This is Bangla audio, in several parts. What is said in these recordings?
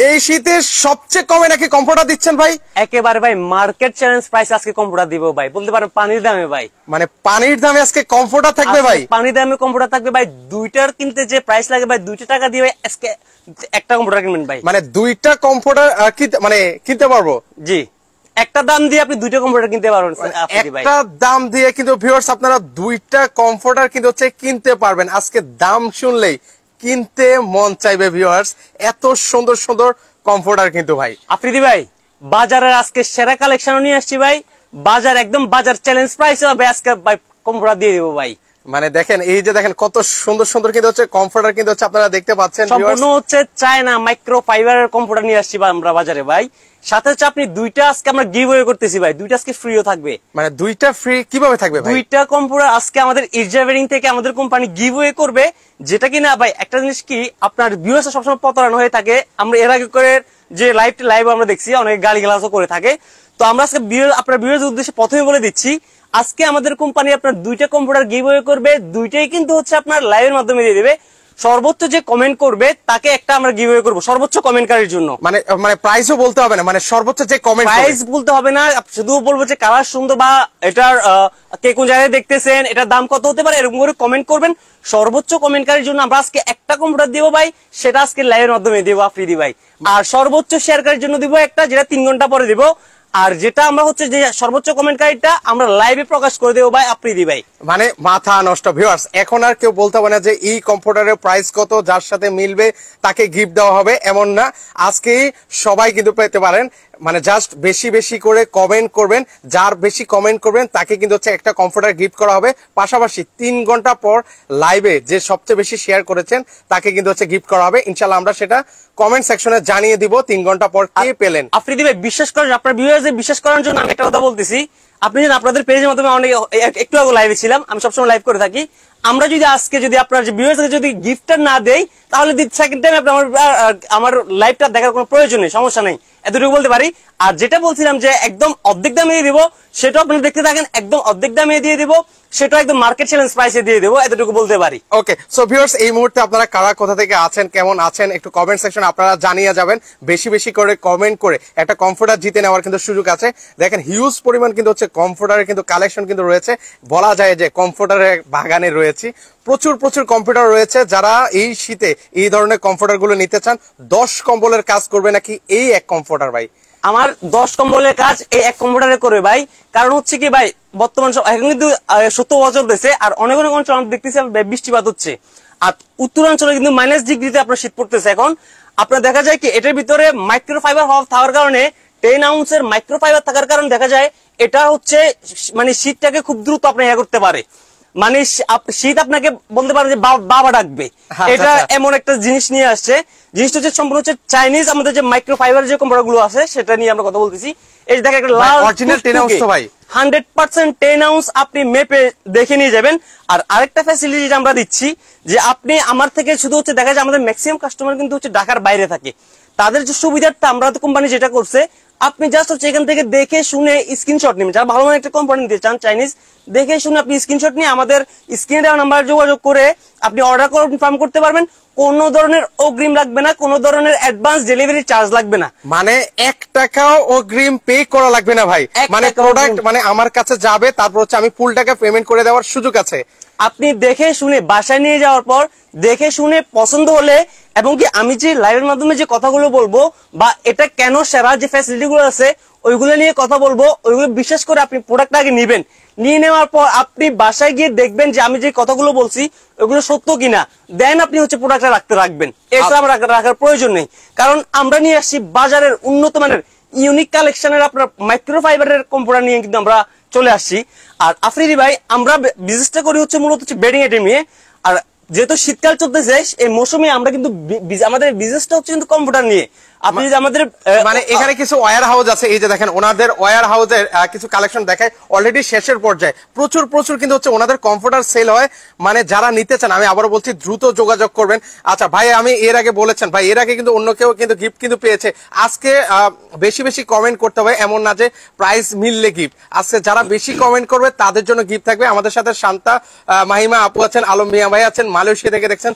এই শীতে সবচেয়ে কমে নাকি কমফোর্টার দিচ্ছেন ভাই? একেবারে ভাই মার্কেট চ্যালেঞ্জ প্রাইস আজকে কমফোর্টার দিব ভাই, বলতে পারেন পানির দামে ভাই। মানে পানির দামে আজকে কমফোর্টার থাকবে ভাই? পানির দামে কমফোর্টার থাকবে ভাই। দুইটার কিনতে যে প্রাইস লাগে ভাই 2 টাকা দিয়ে আজকে একটা কমফোর্টার কিনবেন ভাই। মানে 2টা কমফোর্টার মানে কিনতে পারবো? জি, একটা দাম দিয়ে আপনি 2টা কমফোর্টার কিনতে পারবেন। একটা দাম দিয়ে কিন্তু ভিউয়ার্স আপনারা 2টা কমফোর্টার কিন্তু হচ্ছে কিনতে পারবেন। আজকে দাম শুনলেই কিনতে মন চাইবে ভিউয়ার্স, এত সুন্দর সুন্দর কমফোর্টার কিন্তু ভাই। আফ্রিদি ভাই বাজারের আজকে সেরা কালেকশন নিয়ে আসছি ভাই। বাজার একদম বাজার চ্যালেঞ্জ প্রাইস হবে আজকে ভাই, কমফোর্টার দিয়ে দেবো ভাই। মানে দেখেন এই যে দেখেন কত সুন্দর সুন্দর কিন্তু হচ্ছে কমফোর্টার কিন্তু হচ্ছে আপনারা দেখতে পাচ্ছেন। সম্পূর্ণ হচ্ছে চায়না মাইক্রো ফাইবারের কমফোর্টার নিয়ে আসছি আমরা বাজারে ভাই। সাথে হচ্ছে আপনি 2টা আজকে আমরা গিভঅ্যাওয়ে করতেছি ভাই, 2টা আজকে ফ্রিও থাকবে। মানে 2টা ফ্রি কিভাবে থাকবে ভাই? 2টা কমফোর্টার আজকে আমাদের ইরজাভেরিং থেকে আমাদের কোম্পানি গিভঅ্যাওয়ে করবে, যেটা কিনা ভাই একটা জিনিস কি আপনার ভিউয়ার্স সবসময় প্রতারণা হয়ে থাকে। আমরা এর আগে করে যে লাইভ আমরা দেখছি অনেক গালিগালাজও করে থাকে, তো আমরা আজকে আপনার ভিউয়ার্স উদ্দেশ্যে প্রথমে বলে দিচ্ছি আজকে আমাদের কোম্পানি আপনার 2টা কমফোর্টার গিভঅ্যাওয়ে করবে। 2টাই কিন্তু হচ্ছে আপনার লাইভের মাধ্যমে দিয়ে দেবে। সর্বোচ্চ যে কমেন্ট করবে তাকে একটা আমরা গিভঅ্যাওয়ে করব সর্বোচ্চ কমেন্টকারীর জন্য। মানে প্রাইসও বলতে হবে না, মানে সর্বোচ্চ যে কমেন্ট, প্রাইস বলতে হবে না, শুধু বলবো যে কালার সুন্দর বা এটার কে কোন জায়গায় দেখতেছেন, এটার দাম কত হতে পারে, এরকম করে কমেন্ট করবেন। সর্বোচ্চ কমেন্টকারীর জন্য আমরা আজকে একটা কমফোর্টার দেবো ভাই, সেটা আজকে লাইভের মাধ্যমে দেবো আফ্রিদি ভাই। আর সর্বোচ্চ শেয়ারকারীর জন্য দিব একটা, যেটা 3 ঘন্টা পরে দিব। আর যেটা আমরা হচ্ছে যে সর্বোচ্চ কমেন্টকারীটা আমরা লাইভে প্রকাশ করে দেবো ভাই আফ্রিদি ভাই। মানে মাথা নষ্ট ভিউয়ার্স, এখন আর কেউ বলতে হবে না যে এই কমফোর্টারের প্রাইস কত, যার সাথে মিলবে তাকে গিফট দেওয়া হবে, এমন না। আজকেই সবাই কিন্তু পেতে পারেন। মানে জাস্ট বেশি বেশি করে কমেন্ট করবেন, যার বেশি কমেন্ট করবেন তাকে কিন্তু হচ্ছে একটা কমফোর্টার গিফট করা হবে। পাশাপাশি 3 ঘন্টা পর লাইভে যে সবচেয়ে বেশি শেয়ার করেছেন তাকে কিন্তু হচ্ছে গিফট করা হবে। ইনশাআল্লাহ আমরা সেটা কমেন্ট সেকশনে জানিয়ে দিব 3 ঘন্টা পর কে পেলেন। আফ্রিদি ভাই বিশ্বাস করেন, আপনার ভিউয়ার্সদের বিশ্বাস করার জন্য আমি একটা কথা বলতেছি। আপনি যদি আপনাদের পেজের মাধ্যমে অনেক একটু আগে লাইভে ছিলাম, আমি সবসময় লাইভ করে থাকি। আমরা যদি আজকে যদি আপনার ভিউয়ার্সকে যদি গিফটটা না দেই, তাহলে সেকেন্ড টাইম আমার লাইভটা দেখার কোনো প্রয়োজন নেই, সমস্যা নেই, এতটুকু বলতে পারি। আর যেটা বলছিলাম যে একদম অর্ধেক দামে দিয়ে দিব, সেটা আপনি দেখতে থাকেন, একদম অর্ধেক দামে দিয়ে দিব, সেটা একদম মার্কেট চ্যালেঞ্জ প্রাইসে দিয়ে দেবো, এতটুকু বলতে পারি। ওকে, সো ভিউয়ার্স এই মুহূর্তে আপনারা কারা কোথা থেকে আছেন, কেমন আছেন, একটু কমেন্ট সেকশনে আপনারা জানিয়ে যাবেন। বেশি বেশি করে কমেন্ট করে একটা কমফোর্টার জিতে নেওয়ার কিন্তু সুযোগ আছে। দেখেন হিউজ পরিমাণ কিন্তু হচ্ছে কমফোর্টারের কিন্তু কালেকশন কিন্তু রয়েছে, বলা যায় যে কমফোর্টারের বাগানে রয়েছে। প্রচুর প্রচুর কম্পিউটার রয়েছে। যারা এই শীতে এই ধরনের কমফোর্টার গুলো নিতে চান, 10 কম্বলের কাজ করবে নাকি এই এক কমফোর্টার ভাই? আমার 10 কম্বলের কাজ এই এক কম্পিউটারে করবে ভাই। কারণ হচ্ছে কি ভাই, বর্তমান এখন কিন্তু 70 বছর চলতেছে, আর অনেক অনেক অঞ্চল আমরা দেখতেছি বৃষ্টিপাত হচ্ছে, আর উত্তরাঞ্চলে কিন্তু -ডিগ্রিতে আপনার শীত পড়তেছে। এখন আপনার দেখা যায় কি এটার ভিতরে মাইক্রোফাইবার থাকার কারণে 10 আউন্সের মাইক্রোফাইবার থাকার কারণে দেখা যায় এটা হচ্ছে মানে শীতটাকে খুব দ্রুত আপনি করতে পারে। মানে শীত আপনাকে বলতে পারেন যে বাবা ডাকবে, এটা এমন একটা জিনিস নিয়ে আসছে। জিনিসটা হচ্ছে সম্পূর্ণ হচ্ছে চাইনিজ আমাদের যে মাইক্রোফাইবার যে কম্পিউটার গুলো আছে সেটা নিয়ে আমরা কথা বলতেছি। এই দেখেন একটা লাল অরিজিনাল 10 আউন্স তো ভাই 100% 10 আউন্স আপনি মেপে দেখে নিয়ে যাবেন। আর আরেকটা ফ্যাসিলিটি আমরা দিচ্ছি যে আপনি আমার থেকে শুধু হচ্ছে দেখা যায় আমাদের ম্যাক্সিমাম কাস্টমার কিন্তু হচ্ছে ঢাকার বাইরে থাকে, তাদের যে সুবিধার্থে আমরা তো কোম্পানি যেটা করছে আপনি জাস্ট হচ্ছে এখান থেকে দেখে শুনে স্ক্রিনশট নেবেন। যারা ভালো মানে একটা কোম্পানি নিতে চান চাইনিজ, দেখে শুনে আপনি স্ক্রিনশট নিয়ে আমাদের স্ক্রিনে দেওয়া নাম্বার যোগাযোগ করে আপনি অর্ডার কনফার্ম করতে পারবেন। কোনো ধরনের অগ্রিম লাগবে না, কোনো ধরনের অ্যাডভান্স ডেলিভারি চার্জ লাগবে না, মানে 1 টাকাও অগ্রিম পে করা লাগবে না ভাই। মানে প্রোডাক্ট মানে আমার কাছে যাবে, তারপর হচ্ছে আমি ফুল টাকা পেমেন্ট করে দেওয়ার সুযোগ আছে। আপনি দেখে শুনে বাসায় নিয়ে যাওয়ার পর দেখে শুনে পছন্দ হলে, এবং কি আমি যে লাইভের মাধ্যমে যে কথাগুলো বলবো বা এটা কেন সেরা যে ফ্যাসিলিটি গুলো আছে ওইগুলো নিয়ে কথা বলবো, ওইগুলো বিশ্বাস করে আপনি প্রোডাক্টটা আগে নিবেন। নিয়ে নেওয়ার পর আপনি বাসায় গিয়ে দেখবেন যে আমি যে কথাগুলো বলছি ওগুলো সত্য কিনা, দেন আপনি হচ্ছে প্রোডাক্টটা রাখবেন। এছাড়া রাখার প্রয়োজন নেই, কারণ আমরা নিয়ে আসছি বাজারের উন্নত মানের ইউনিক কালেকশনের আপনার মাইক্রোফাইবারের কম্পিউটার নিয়ে কিন্তু আমরা চলে আসছি। আর আফ্রিদি ভাই আমরা বিজনেসটা করি হচ্ছে মূলত হচ্ছে বেডিং আইটেম নিয়ে। আর যেহেতু শীতকাল চলতেছে এই মৌসুমে আমরা কিন্তু আমাদের বিজনেসটা হচ্ছে কিন্তু কম্পিউটার নিয়ে। আপনি যদি আমাদের মানে এখানে কিছু ওয়্যার হাউস আছে, এই যে দেখেন ওনাদের ওয়্যার হাউসের কিছু কালেকশন দেখায়, অলরেডি শেষের পর্যায়ে প্রচুর প্রচুর কিন্তু হচ্ছে ওনাদের কমফোর্টার সেল হয়। মানে যারা নিতে চান আমি আবারও বলছি দ্রুত যোগাযোগ করবেন। আচ্ছা ভাই, আমি এর আগে বলেছেন ভাই, এর আগে কিন্তু অন্য কেউ কিন্তু গিফট কিন্তু পেয়েছে। আজকে বেশি বেশি কমেন্ট করতে হবে এমন না যে প্রাইস মিললে গিফট। আজকে যারা বেশি কমেন্ট করবে তাদের জন্য গিফট থাকবে। আমাদের সাথে শান্তা মাহিমা আপু আছেন, আলম মিয়া ভাই আছেন, মালয়েশিয়া থেকে দেখছেন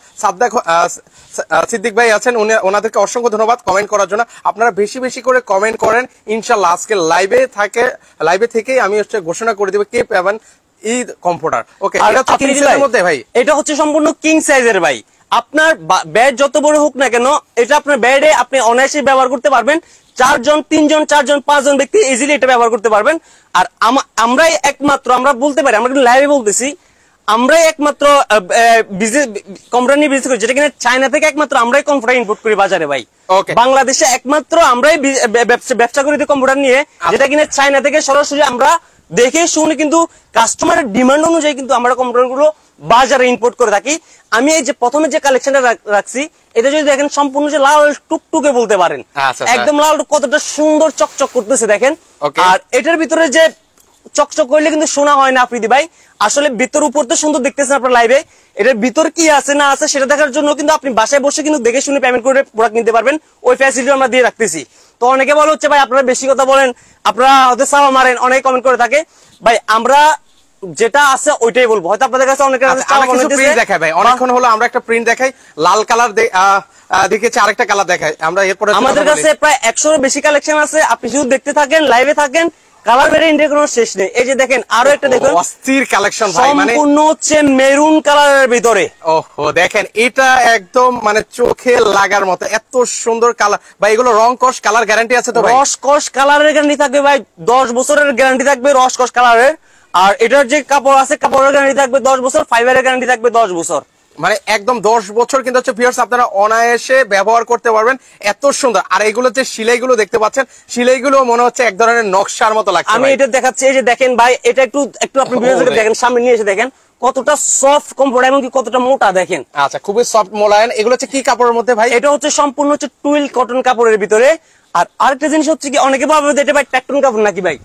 সিদ্দিক ভাই আছেন, ওনাদেরকে অসংখ্য ধন্যবাদ কমেন্ট করার জন্য। আপনারা বেশি বেশি করে কমেন্ট করেন, ইনশাল্লাহ আজকে লাইভে থেকেই আমি হচ্ছে ঘোষণা করে দিব কে পাবেন এই কম্পিউটার। ওকে, মধ্যে ভাই এটা হচ্ছে সম্পূর্ণ কিং সাইজের ভাই। আপনার বেড যত বড় হোক না কেন, এটা আপনার বেডে আপনি অনায়াসে ব্যবহার করতে পারবেন। 4 জন 3 জন 4 জন 5 জন ব্যক্তি ইজিলি এটা ব্যবহার করতে পারবেন। আর আমরাই একমাত্র, আমরা বলতে পারি, আমরা কিন্তু লাইভে বলতেছি, আমরাই একমাত্র কম্পিউটার নিয়ে বিজনেস করি যেটা কিনা চায়না থেকে একমাত্র আমরাই কম্পিউটার ইম্পোর্ট করি বাজারে ভাই। বাংলাদেশে একমাত্র আমরাই ব্যবসা করি কম্পিউটার নিয়ে, যেটা কিনা চায়না থেকে সরাসরি আমরা দেখে শুনে কিন্তু কাস্টমারের ডিমান্ড অনুযায়ী কিন্তু আমরা কম্পিউটার গুলো বাজারে ইম্পোর্ট করে থাকি। আমি এই যে প্রথমে যে কালেকশনটা রাখছি, এটা যদি দেখেন সম্পূর্ণ যে লাল টুকটুকে বলতে পারেন, একদম লাল, কতটা সুন্দর চকচক করতেছে দেখেন। আর এটার ভিতরে যে চকচক করলে কিন্তু শোনা হয় না আফ্রিদি ভাই, আসলে ভিতর উপর তো সুন্দর দেখতেছেন আপনার লাইভে, এটার ভিতর কি আছে না আছে সেটা দেখার জন্য কিন্তু আপনি বাসায় বসে কিন্তু দেখে শুনে পেমেন্ট করে প্রোডাক্ট নিতে পারবেন। ওই ফ্যাসিলিটি আমরা দিয়ে রাখতেছি। তো অনেকে বলে হচ্ছে ভাই আপনারা বেশি কথা বলেন, আপনারা হয়তো সাওয়া মারেন, অনেকে কমেন্ট করে থাকে। ভাই আমরা যেটা আছে ওইটাই বলবো, হয়তো আপনাদের কাছে অনেক দেখাই ভাই, অনেকক্ষণ হলো আমরা একটা প্রিন্ট দেখাই, লাল কালার দেখেছি, আরেকটা কালার দেখাই আমরা। এরপরে আমাদের কাছে প্রায় 100 বেশি কালেকশন আছে, আপনি শুধু দেখতে থাকেন, লাইভে থাকেন, কালার ভেরিয়েন্টের কোনো শেষ নেই। এই যে দেখেন আরো একটা দেখুন, অস্থির কালেকশন ভাই, মানে সম্পূর্ণ হচ্ছে মেরুন কালারের ভিতরে। ওহো দেখেন, এটা একদম মানে চোখে লাগার মতো এত সুন্দর কালার ভাই। এগুলো রং কস কালার গ্যারান্টি আছে তো ভাই? রস কস কালারের গ্যারান্টি থাকবে ভাই, 10 বছরের গ্যারান্টি থাকবে রস কস কালারের। আর এটার যে কাপড় আছে, কাপড়ের গ্যারান্টি থাকবে 10 বছর, ফাইবারের গ্যারান্টি থাকবে 10 বছর। মানে একদম 10 বছর কিন্তু হচ্ছে ভিউয়ার্স আপনারা অনায়াসে ব্যবহার করতে পারবেন, এত সুন্দর। আর এগুলো যে সেলাইগুলো দেখতে পাচ্ছেন, সেলাইগুলো মনে হচ্ছে এক ধরনের নকশার মতো লাগছে। আমি এটা দেখাচ্ছি, এই যে দেখেন ভাই, এটা একটু আপনি ভিডিওতে দেখেন, সামনে নিয়ে এসে দেখেন কতটা সফট কম্পিউটার এবং কতটা মোটা দেখেন। আচ্ছা, খুবই সফট মোলায়েম। এগুলো হচ্ছে কি কাপড়ের মধ্যে ভাই? এটা হচ্ছে সম্পূর্ণ হচ্ছে টুইল কটন কাপড়ের ভিতরে। আর আরেকটা জিনিস হচ্ছে কি, অনেকে ভাবে এটা ভাই ট্যাকটুন কাপড় নাকি ভাই,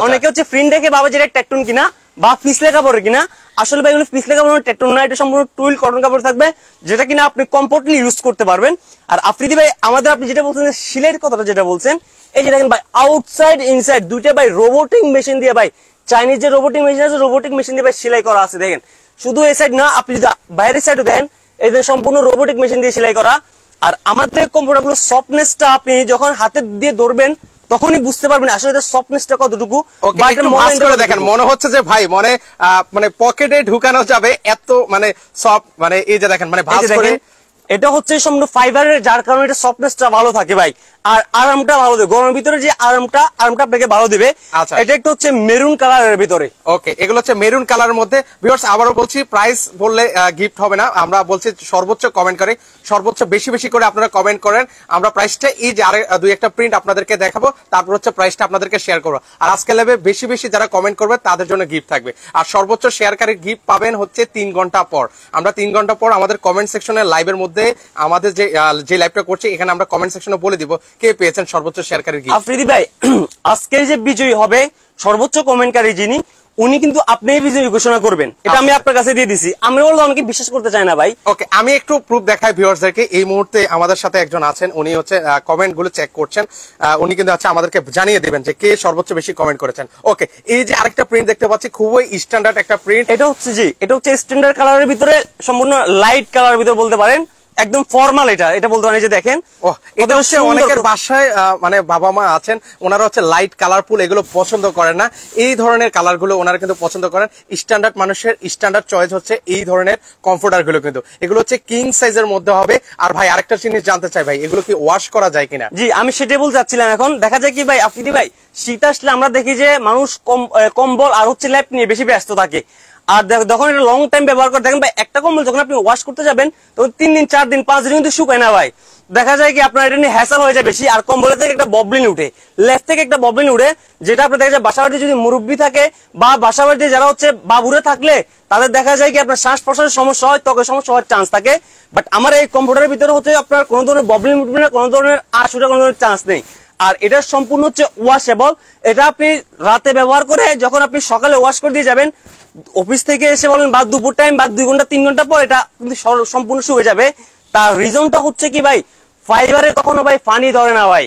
অনেকে হচ্ছে প্রিন্ট দেখে ভাবে যেটা ট্যাকটুন কিনা বা পিছলে কাপড়ের কিনা। আসলে ভাই এগুলো পিছলে কাপড়, ট্যাকটুন না, এটা সম্পূর্ণ টুইল কটন কাপড় থাকবে, যেটা কিনা আপনি কমফোর্টলি ইউজ করতে পারবেন। আর আফ্রিদি ভাই আমাদের, আপনি যেটা বলছেন সিলাইয়ের কথাটা যেটা বলছেন, এই যে দেখেন ভাই আউটসাইড ইনসাইড দুইটা ভাই রোবোটিক মেশিন দিয়ে, ভাই চাইনিজ যে রোবোটিক মেশিন আছে, রোবোটিক মেশিন দিয়ে ভাই সেলাই করা আছে। দেখেন শুধু এই সাইড না, আপনি যদি বাইরের সাইডও দেন, এই যে সম্পূর্ণ রোবোটিক মেশিন দিয়ে সেলাই করা। আর আমাদের কম্পিউটার গুলো সফটনেসটা আপনি যখন হাতে দিয়ে ধরবেন তখনই বুঝতে পারবেন আসলে এটার সফটনেসটা কতটুকু। দেখেন মনে হচ্ছে যে ভাই মানে পকেটে ঢুকানো যাবে এত মানে সফট, মানে এই যে দেখেন মানে ভাঁজ করে। এটা হচ্ছে সম্পূর্ণ ফাইবারের, যার কারণে এটা সফটনেসটা ভালো থাকে ভাই। আর আরামটা ভালো দেবে, গরমের ভিতরে যে আরামটা আপনাকে ভালো দিবে। এটা একটা হচ্ছে মেরুন কালারের ভিতরে। ওকে, এগুলো হচ্ছে মেরুন কালারের মধ্যে। ভিউয়ার্স আবারও বলছি, প্রাইস বললে গিফট হবে না, আমরা বলছি সর্বোচ্চ কমেন্ট করে, সর্বোচ্চ বেশি বেশি করে আপনারা কমেন্ট করেন। আমরা প্রাইসটা এই যে আরে দুই একটা প্রিন্ট আপনাদেরকে দেখাবো, তারপর হচ্ছে প্রাইসটা আপনাদেরকে শেয়ার করবো। আর আজকে লাইভে বেশি বেশি যারা কমেন্ট করবে তাদের জন্য গিফট থাকবে। আর সর্বোচ্চ শেয়ারকারী গিফট পাবেন হচ্ছে 3 ঘন্টা পর। আমরা 3 ঘন্টা পর আমাদের কমেন্ট সেকশনের লাইভের মধ্যে, আমাদের যে লাইভটা করছি এখানে আমরা কমেন্ট সেকশনে বলে দিব কে পেয়েছেন সর্বোচ্চ শেয়ারকারী গিফট। আফ্রিদি ভাই আজকের যে বিজয়ী হবে সর্বোচ্চ কমেন্টকারী যিনি, উনি কিন্তু আপনিই বিজয়ী ঘোষণা করবেন। এটা আমি আপনার কাছে দিয়ে দিছি। আমি বললাম অনেকে বিশ্বাস করতে চায় না ভাই। ওকে, আমি একটু প্রুফ দেখাই ভিউয়ার্সদেরকে। এই মুহূর্তে আমাদের সাথে একজন আছেন, উনি হচ্ছে কমেন্ট গুলো চেক করছেন। উনি কিন্তু হচ্ছে আমাদেরকে জানিয়ে দিবেন যে কে সর্বোচ্চ বেশি কমেন্ট করেছেন। ওকে, এই যে আরেকটা প্রিন্ট দেখতে পাচ্ছি, খুবই স্ট্যান্ডার্ড একটা প্রিন্ট। এটা হচ্ছে স্ট্যান্ডার্ড কালারের ভিতরে, সম্পূর্ণ লাইট কালারের ভিতরে বলতে পারেন, একদম ফর্মাল। এটা বলতে পারেন, যে দেখেন এটা হচ্ছে অনেকের বাসায় মানে বাবা মা আছেন, ওনারা হচ্ছে লাইট কালারফুল এগুলো পছন্দ করেন না, এই ধরনের কালার গুলো ওনারা কিন্তু পছন্দ করেন। স্ট্যান্ডার্ড মানুষের স্ট্যান্ডার্ড চয়েস হচ্ছে এই ধরনের কমফোর্টার গুলো, কিন্তু এগুলো হচ্ছে কিং সাইজের মধ্যে হবে। আর ভাই আরেকটা জিনিস জানতে চাই ভাই, এগুলো কি ওয়াশ করা যায় কিনা? জি, আমি সেটাই বলতে চাচ্ছিলাম। এখন দেখা যায় কি ভাই, আফ্রিদি ভাই শীত আসলে আমরা দেখি যে মানুষ কম্বল আর হচ্ছে ল্যাপ নিয়ে বেশি ব্যস্ত থাকে। আর যখন এটা লং টাইম ব্যবহার করে, দেখেন ভাই একটা কম্বল যখন আপনি ওয়াশ করতে যাবেন তখন 3 দিন 4 দিন 5 দিন কিন্তু শুকায় না ভাই। দেখা যায় কি আপনার এটা নিয়ে হ্যাসেল হয়ে যায় বেশি। আর কম্বলের থেকে একটা ববলিন উঠে, লেফট থেকে একটা ববলিন উঠে, যেটা আপনার দেখা যায় বাসাবাড়িতে যদি মুরব্বী থাকে বা বাসাবাড়িতে যারা হচ্ছে বাবুরে থাকলে তাদের দেখা যায় কি আপনার শ্বাস প্রশ্বাসের সমস্যা হয়, ত্বকের সমস্যা হওয়ার চান্স থাকে। বাট আমার এই কম্পিউটারের ভিতরে হচ্ছে আপনার কোনো ধরনের ববলিন উঠবে না, কোনো ধরনের আশ উঠে কোনো ধরনের চান্স নেই। আর এটা সম্পূর্ণ হচ্ছে ওয়াশেবল। এটা আপনি রাতে ব্যবহার করে যখন আপনি সকালে ওয়াশ করে দিয়ে যাবেন, অফিস থেকে এসে বলেন বা দুপুর টাইম বা 2 ঘন্টা 3 ঘন্টা পর এটা কিন্তু সম্পূর্ণ শুয়ে যাবে। তার রিজনটা হচ্ছে কি ভাই, ফাইবারে কখনো ভাই পানি ধরে না ভাই।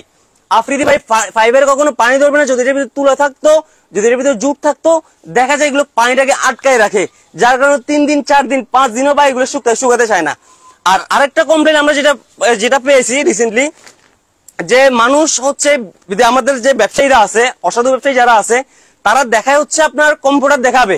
আফ্রিদি ভাই ফাইবার কখনো পানি ধরবে না, যদি এর ভিতরে তুলা থাকতো, যদি এর ভিতরে জুট থাকতো, দেখা যায় এগুলো পানিটাকে আটকায় রাখে, যার কারণে 3 দিন 4 দিন 5 দিনও বা এগুলো শুকাতে চায় না। আর আরেকটা কমপ্লেন আমরা যেটা পেয়েছি রিসেন্টলি, যে মানুষ হচ্ছে আমাদের যে ব্যবসায়ীরা আছে, অসাধু ব্যবসায়ী যারা আছে, তারা দেখায় হচ্ছে আপনার কম্পিউটার দেখাবে,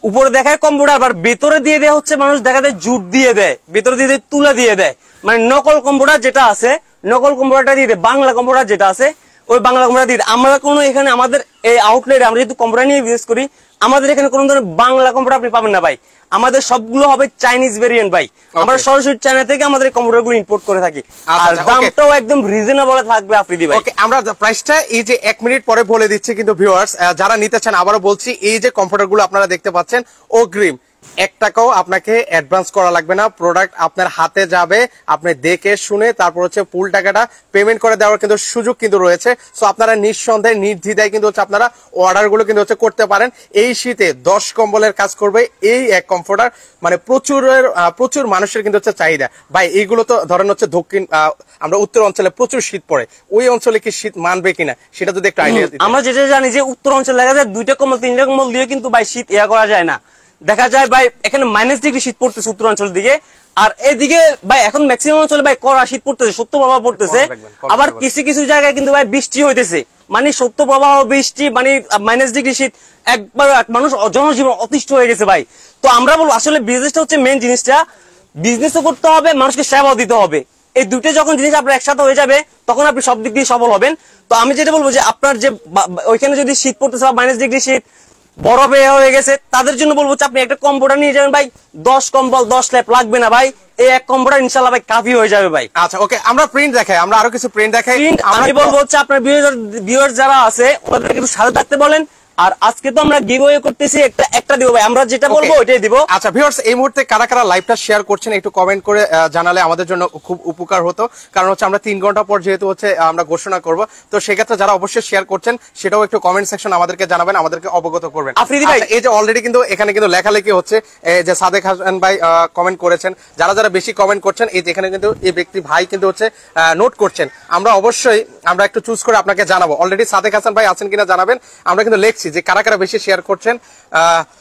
উপরে দেখায় কম্পিউটার, আবার ভেতরে দিয়ে দেয় হচ্ছে মানুষ দেখা যায় জুট দিয়ে দেয়, ভেতরে দিয়ে দেয় তুলা দিয়ে দেয়, মানে নকল কম্পিউটার যেটা আছে, নকল কম্পিউটারটা দিয়ে দেয়, বাংলা কম্পিউটার যেটা আছে ওই বাংলা কম্পিউটার দিয়ে দেয়। আমরা কোনো এখানে আমাদের এই আউটলেটে আমরা যেহেতু কম্পিউটার নিয়ে বিজনেস করি, আমাদের এখানে কোনো ধরনের বাংলা কম্পিউটার আপনি পাবেন না ভাই, আমাদের সবগুলো হবে চাইনিজ ভেরিয়েন্ট ভাই। আমরা সরাসরি চায়না থেকে আমাদের কম্পিউটার গুলো ইম্পোর্ট করে থাকি, আর দামটাও একদম রিজনেবল থাকবে আফ্রিদি ভাই। ওকে, আমরা প্রাইসটা এই যে 1 মিনিট পরে বলে দিচ্ছি, কিন্তু ভিউয়ার্স যারা নিতে চান আবারও বলছি, এই যে কম্পিউটার গুলো আপনারা দেখতে পাচ্ছেন অগ্রিম 1 টাকাও আপনাকে অ্যাডভান্স করা লাগবে না, প্রোডাক্ট আপনার হাতে যাবে, আপনি দেখে শুনে তারপর হচ্ছে ফুল টাকাটা পেমেন্ট করে দেওয়ার কিন্তু সুযোগ কিন্তু রয়েছে। সো আপনারা নিঃসন্দেহে নির্দ্বিধায় কিন্তু হচ্ছে আপনারা অর্ডার গুলো কিন্তু হচ্ছে করতে পারেন। এই শীতে 10 কম্বলের কাজ করবে এই এক কমফোর্টার, মানে প্রচুর মানুষের কিন্তু হচ্ছে চাহিদা ভাই। এইগুলো তো ধরেন হচ্ছে দক্ষিণ আমরা উত্তর অঞ্চলে প্রচুর শীত পড়ে, ওই অঞ্চলে কি শীত মানবে কিনা সেটা যদি একটু আইডিয়া দিতে। আমরা যেটা জানি যে উত্তর অঞ্চলে দেখা যায় 2টা কম্বল 3টা কম্বল দিয়ে কিন্তু ভাই শীত করা যায় না, দেখা যায় ভাই এখানে -ডিগ্রি শীত পড়তেছে উত্তরাঞ্চলের দিকে, আর এদিকে ভাই এখন ম্যাক্সিমাম অঞ্চলে ভাই কড়া শীত পড়তেছে, সত্য প্রবাহ পড়তেছে, আবার কিছু কিছু জায়গায় কিন্তু ভাই বৃষ্টি হইতেছে, মানে সত্য প্রবাহ বৃষ্টি, মানে -ডিগ্রি শীত, একবার মানুষ জনজীবন অতিষ্ঠ হয়ে গেছে ভাই। তো আমরা বলবো আসলে বিজনেসটা হচ্ছে মেইন জিনিসটা, বিজনেসও করতে হবে, মানুষকে সেবাও দিতে হবে, এই দুটো যখন জিনিস আপনার একসাথে হয়ে যাবে তখন আপনি সব দিক দিয়ে সফল হবেন। তো আমি যেটা বলবো যে আপনার যে ওইখানে যদি শীত পড়তেছে বা -ডিগ্রি শীত বরফে হয়ে গেছে, তাদের জন্য বলবো আপনি একটা কম্পিউটার নিয়ে যাবেন ভাই, 10 কম্বল 10 ল্যাপ লাগবে না ভাই, এই এক কম্পিউটার ইনশাআল্লাহ ভাই কাফি হয়ে যাবে ভাই। আচ্ছা ওকে, আমরা প্রিন্ট দেখাই, আমরা আরো কিছু প্রিন্ট দেখাই। আমি বলবো হচ্ছে আপনার ভিউয়ার যারা আছে ওদের একটু সাথে থাকতে বলেন, আর আজকে তো আমরা গিভঅ্যাওয়ে করতেছি, একটা দিব ভাই, আমরা যেটা বলবো ওইটাই দিব। আচ্ছা ভিউয়ার্স, এই মুহূর্তে কারা কারা লাইভটা শেয়ার করছেন একটু কমেন্ট করে জানালে আমাদের জন্য খুব উপকার হতো, কারণ হচ্ছে আমরা 3 ঘন্টা পর যেহেতু হচ্ছে আমরা ঘোষণা করব, তো সেক্ষেত্রে যারা অবশ্যই শেয়ার করছেন সেটাও একটু কমেন্ট সেকশন আমাদেরকে জানাবেন, আমাদেরকে অবগত করবেন। আফ্রিদি ভাই এই যে অলরেডি কিন্তু এখানে কিন্তু লেখালেখি হচ্ছে, যে সাদেক হাসান ভাই কমেন্ট করেছেন, যারা বেশি কমেন্ট করছেন এই যে এখানে কিন্তু এই ব্যক্তি ভাই কিন্তু হচ্ছে নোট করছেন, আমরা অবশ্যই আমরা একটু চুজ করে আপনাকে জানাবো। অলরেডি সাদেক হাসান ভাই আছেন কিনা জানাবেন, আমরা কিন্তু লিখছি যে কারা কারা বেশি শেয়ার করছেন।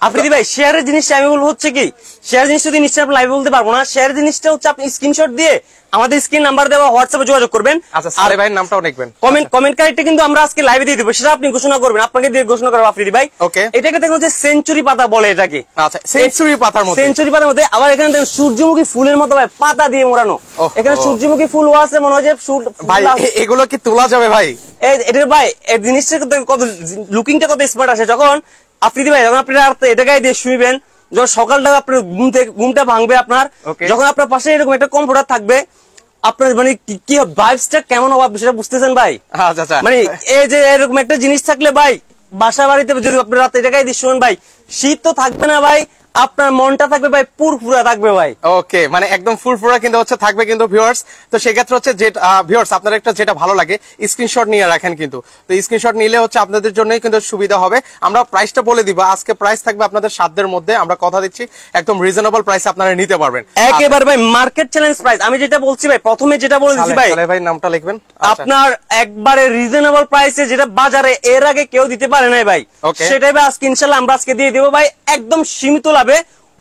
আফ্রিদি ভাই শেয়ারের জিনিসটা আমি বলবো হচ্ছে কি, শেয়ার জিনিসটা যদি নিশ্চয়ই লাইভে বলতে পারবো না, শেয়ার জিনিসটা হচ্ছে আপনি স্ক্রিনশট দিয়ে আমাদের স্ক্রিন নাম্বার দেওয়া হোয়াটসঅ্যাপে যোগাযোগ করবেন। আচ্ছা সারে ভাইয়ের নামটাও লিখবেন, কমেন্ট কারেক্টে কিন্তু আমরা আজকে লাইভে দিয়ে দেব, সেটা আপনি ঘোষণা করবেন, আপনাকে দিয়ে ঘোষণা করব আফ্রিদি ভাই। ওকে, এটাকে দেখুন যে সেঞ্চুরি পাতা বলে এটাকে। আচ্ছা সেঞ্চুরি পাতার মধ্যে, সেঞ্চুরি পাতার মধ্যে আবার এখানে দেখুন সূর্যমুখী ফুলের মতো ভাই পাতা দিয়ে মোড়ানো, এখানে সূর্যমুখী ফুলও আছে, মনে হয় যে ভাই এগুলো কি তোলা যাবে ভাই? এটার ভাই এই জিনিসটা কত লুকিংটা কত স্মার্ট আছে, যখন আফ্রিদি ভাই যখন আপনি এটা গায়ে দিয়ে শুইবেন, যখন সকালটা আপনার ঘুমটা ভাঙবে আপনার, যখন আপনার পাশে এরকম একটা কম্পিউটার থাকবে, আপনার মানে কি ভাইবসটা কেমন হবে সেটা বুঝতেছেন ভাই? আচ্ছা, মানে এই যে এরকম একটা জিনিস থাকলে ভাই বাসা বাড়িতে যদি আপনি রাতে এটা গায়ে দিয়ে শুনেন ভাই, শীত তো থাকবে না ভাই, আপনার মনটা থাকবে ভাই পুরপুরা থাকবে ভাই। ওকে, মানে একদম ফুরফুরা কিন্তু হচ্ছে থাকবে কিন্তু ভিউয়ার্স। তো সেক্ষেত্রে হচ্ছে যে ভিউয়ার্স আপনারা একটা যেটা ভালো লাগে স্ক্রিনশট নিয়ে রাখেন, কিন্তু তো স্ক্রিনশট নিলে হচ্ছে আপনাদের জন্যই কিন্তু সুবিধা হবে। আমরা প্রাইসটা বলে দিব, আজকে প্রাইস থাকবে আপনাদের সাধ্যের মধ্যে, আমরা কথা দিচ্ছি একদম রিজনেবল প্রাইস আপনারা নিতে পারবেন একেবারে ভাই, মার্কেট চ্যালেঞ্জ প্রাইস। আমি যেটা বলছি ভাই, প্রথমে যেটা বলে দিচ্ছি ভাই, ভাই নামটা লিখবেন, আপনার একবারে রিজনেবল প্রাইসে যেটা বাজারে এর আগে কেউ দিতে পারে নাই ভাই, সেটাই ভাই আজকে ইনশাআল্লাহ আমরা আজকে দিয়ে দেব ভাই, একদম সীমিত লাভে।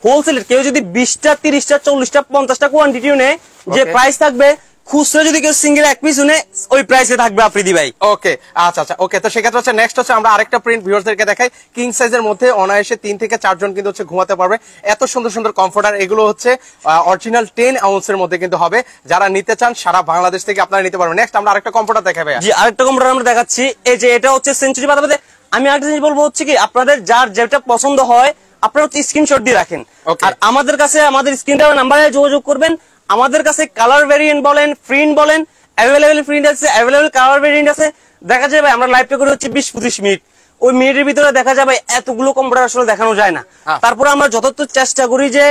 হোলসেলের কেউ যদি 20টা 30টা 40টা 50টা কোয়ান্টিটিও নেয়, যে প্রাইস থাকবে, খুচরা যদি কেউ সিঙ্গেল এক পিস নেয় ওই প্রাইসে থাকবে আফ্রিদি ভাই। ওকে আচ্ছা ওকে, তো সেক্ষেত্রে হচ্ছে নেক্সট হচ্ছে আমরা আরেকটা প্রিন্ট ভিউয়ারদেরকে দেখাই, কিং সাইজের মধ্যে অনায়াসে 3 থেকে 4 জন কিন্তু হচ্ছে ঘুমাতে পারবে, এত সুন্দর সুন্দর কমফোর্টার। এগুলো হচ্ছে অরিজিনাল 10 আউন্সের মধ্যে কিন্তু হবে, যারা নিতে চান সারা বাংলাদেশ থেকে আপনারা নিতে পারবেন। নেক্সট আমরা আরেকটা কমফোর্টার দেখাই ভাই। জি, আরেকটা কমফোর্টার আমরা দেখাচ্ছি, এই যে এটা হচ্ছে সেঞ্চুরি পাতা। আমি আরেকটা জিনিস বলবো হচ্ছে কি, আপনাদের যার যেটা পছন্দ হয় আপনারা হচ্ছে স্ক্রিনশট দিয়ে রাখেন, আর আমাদের কাছে আমাদের স্ক্রিন নাম্বারে যোগাযোগ করবেন। আমাদের কাছে কালার ভেরিয়েন্ট বলেন, প্রিন্ট বলেন, অ্যাভেলেবেল প্রিন্ট আছে, অ্যাভেলেবেল কালার ভেরিয়েন্ট আছে। দেখা যায় ভাই আমরা লাইভটা করে হচ্ছে 20-25 মিনিট, ওই মিনিটের ভিতরে দেখা যাবে এতগুলো কম্পিউটার আসলে দেখানো যায় না। তারপরে আমরা যতটুকু চেষ্টা করি যে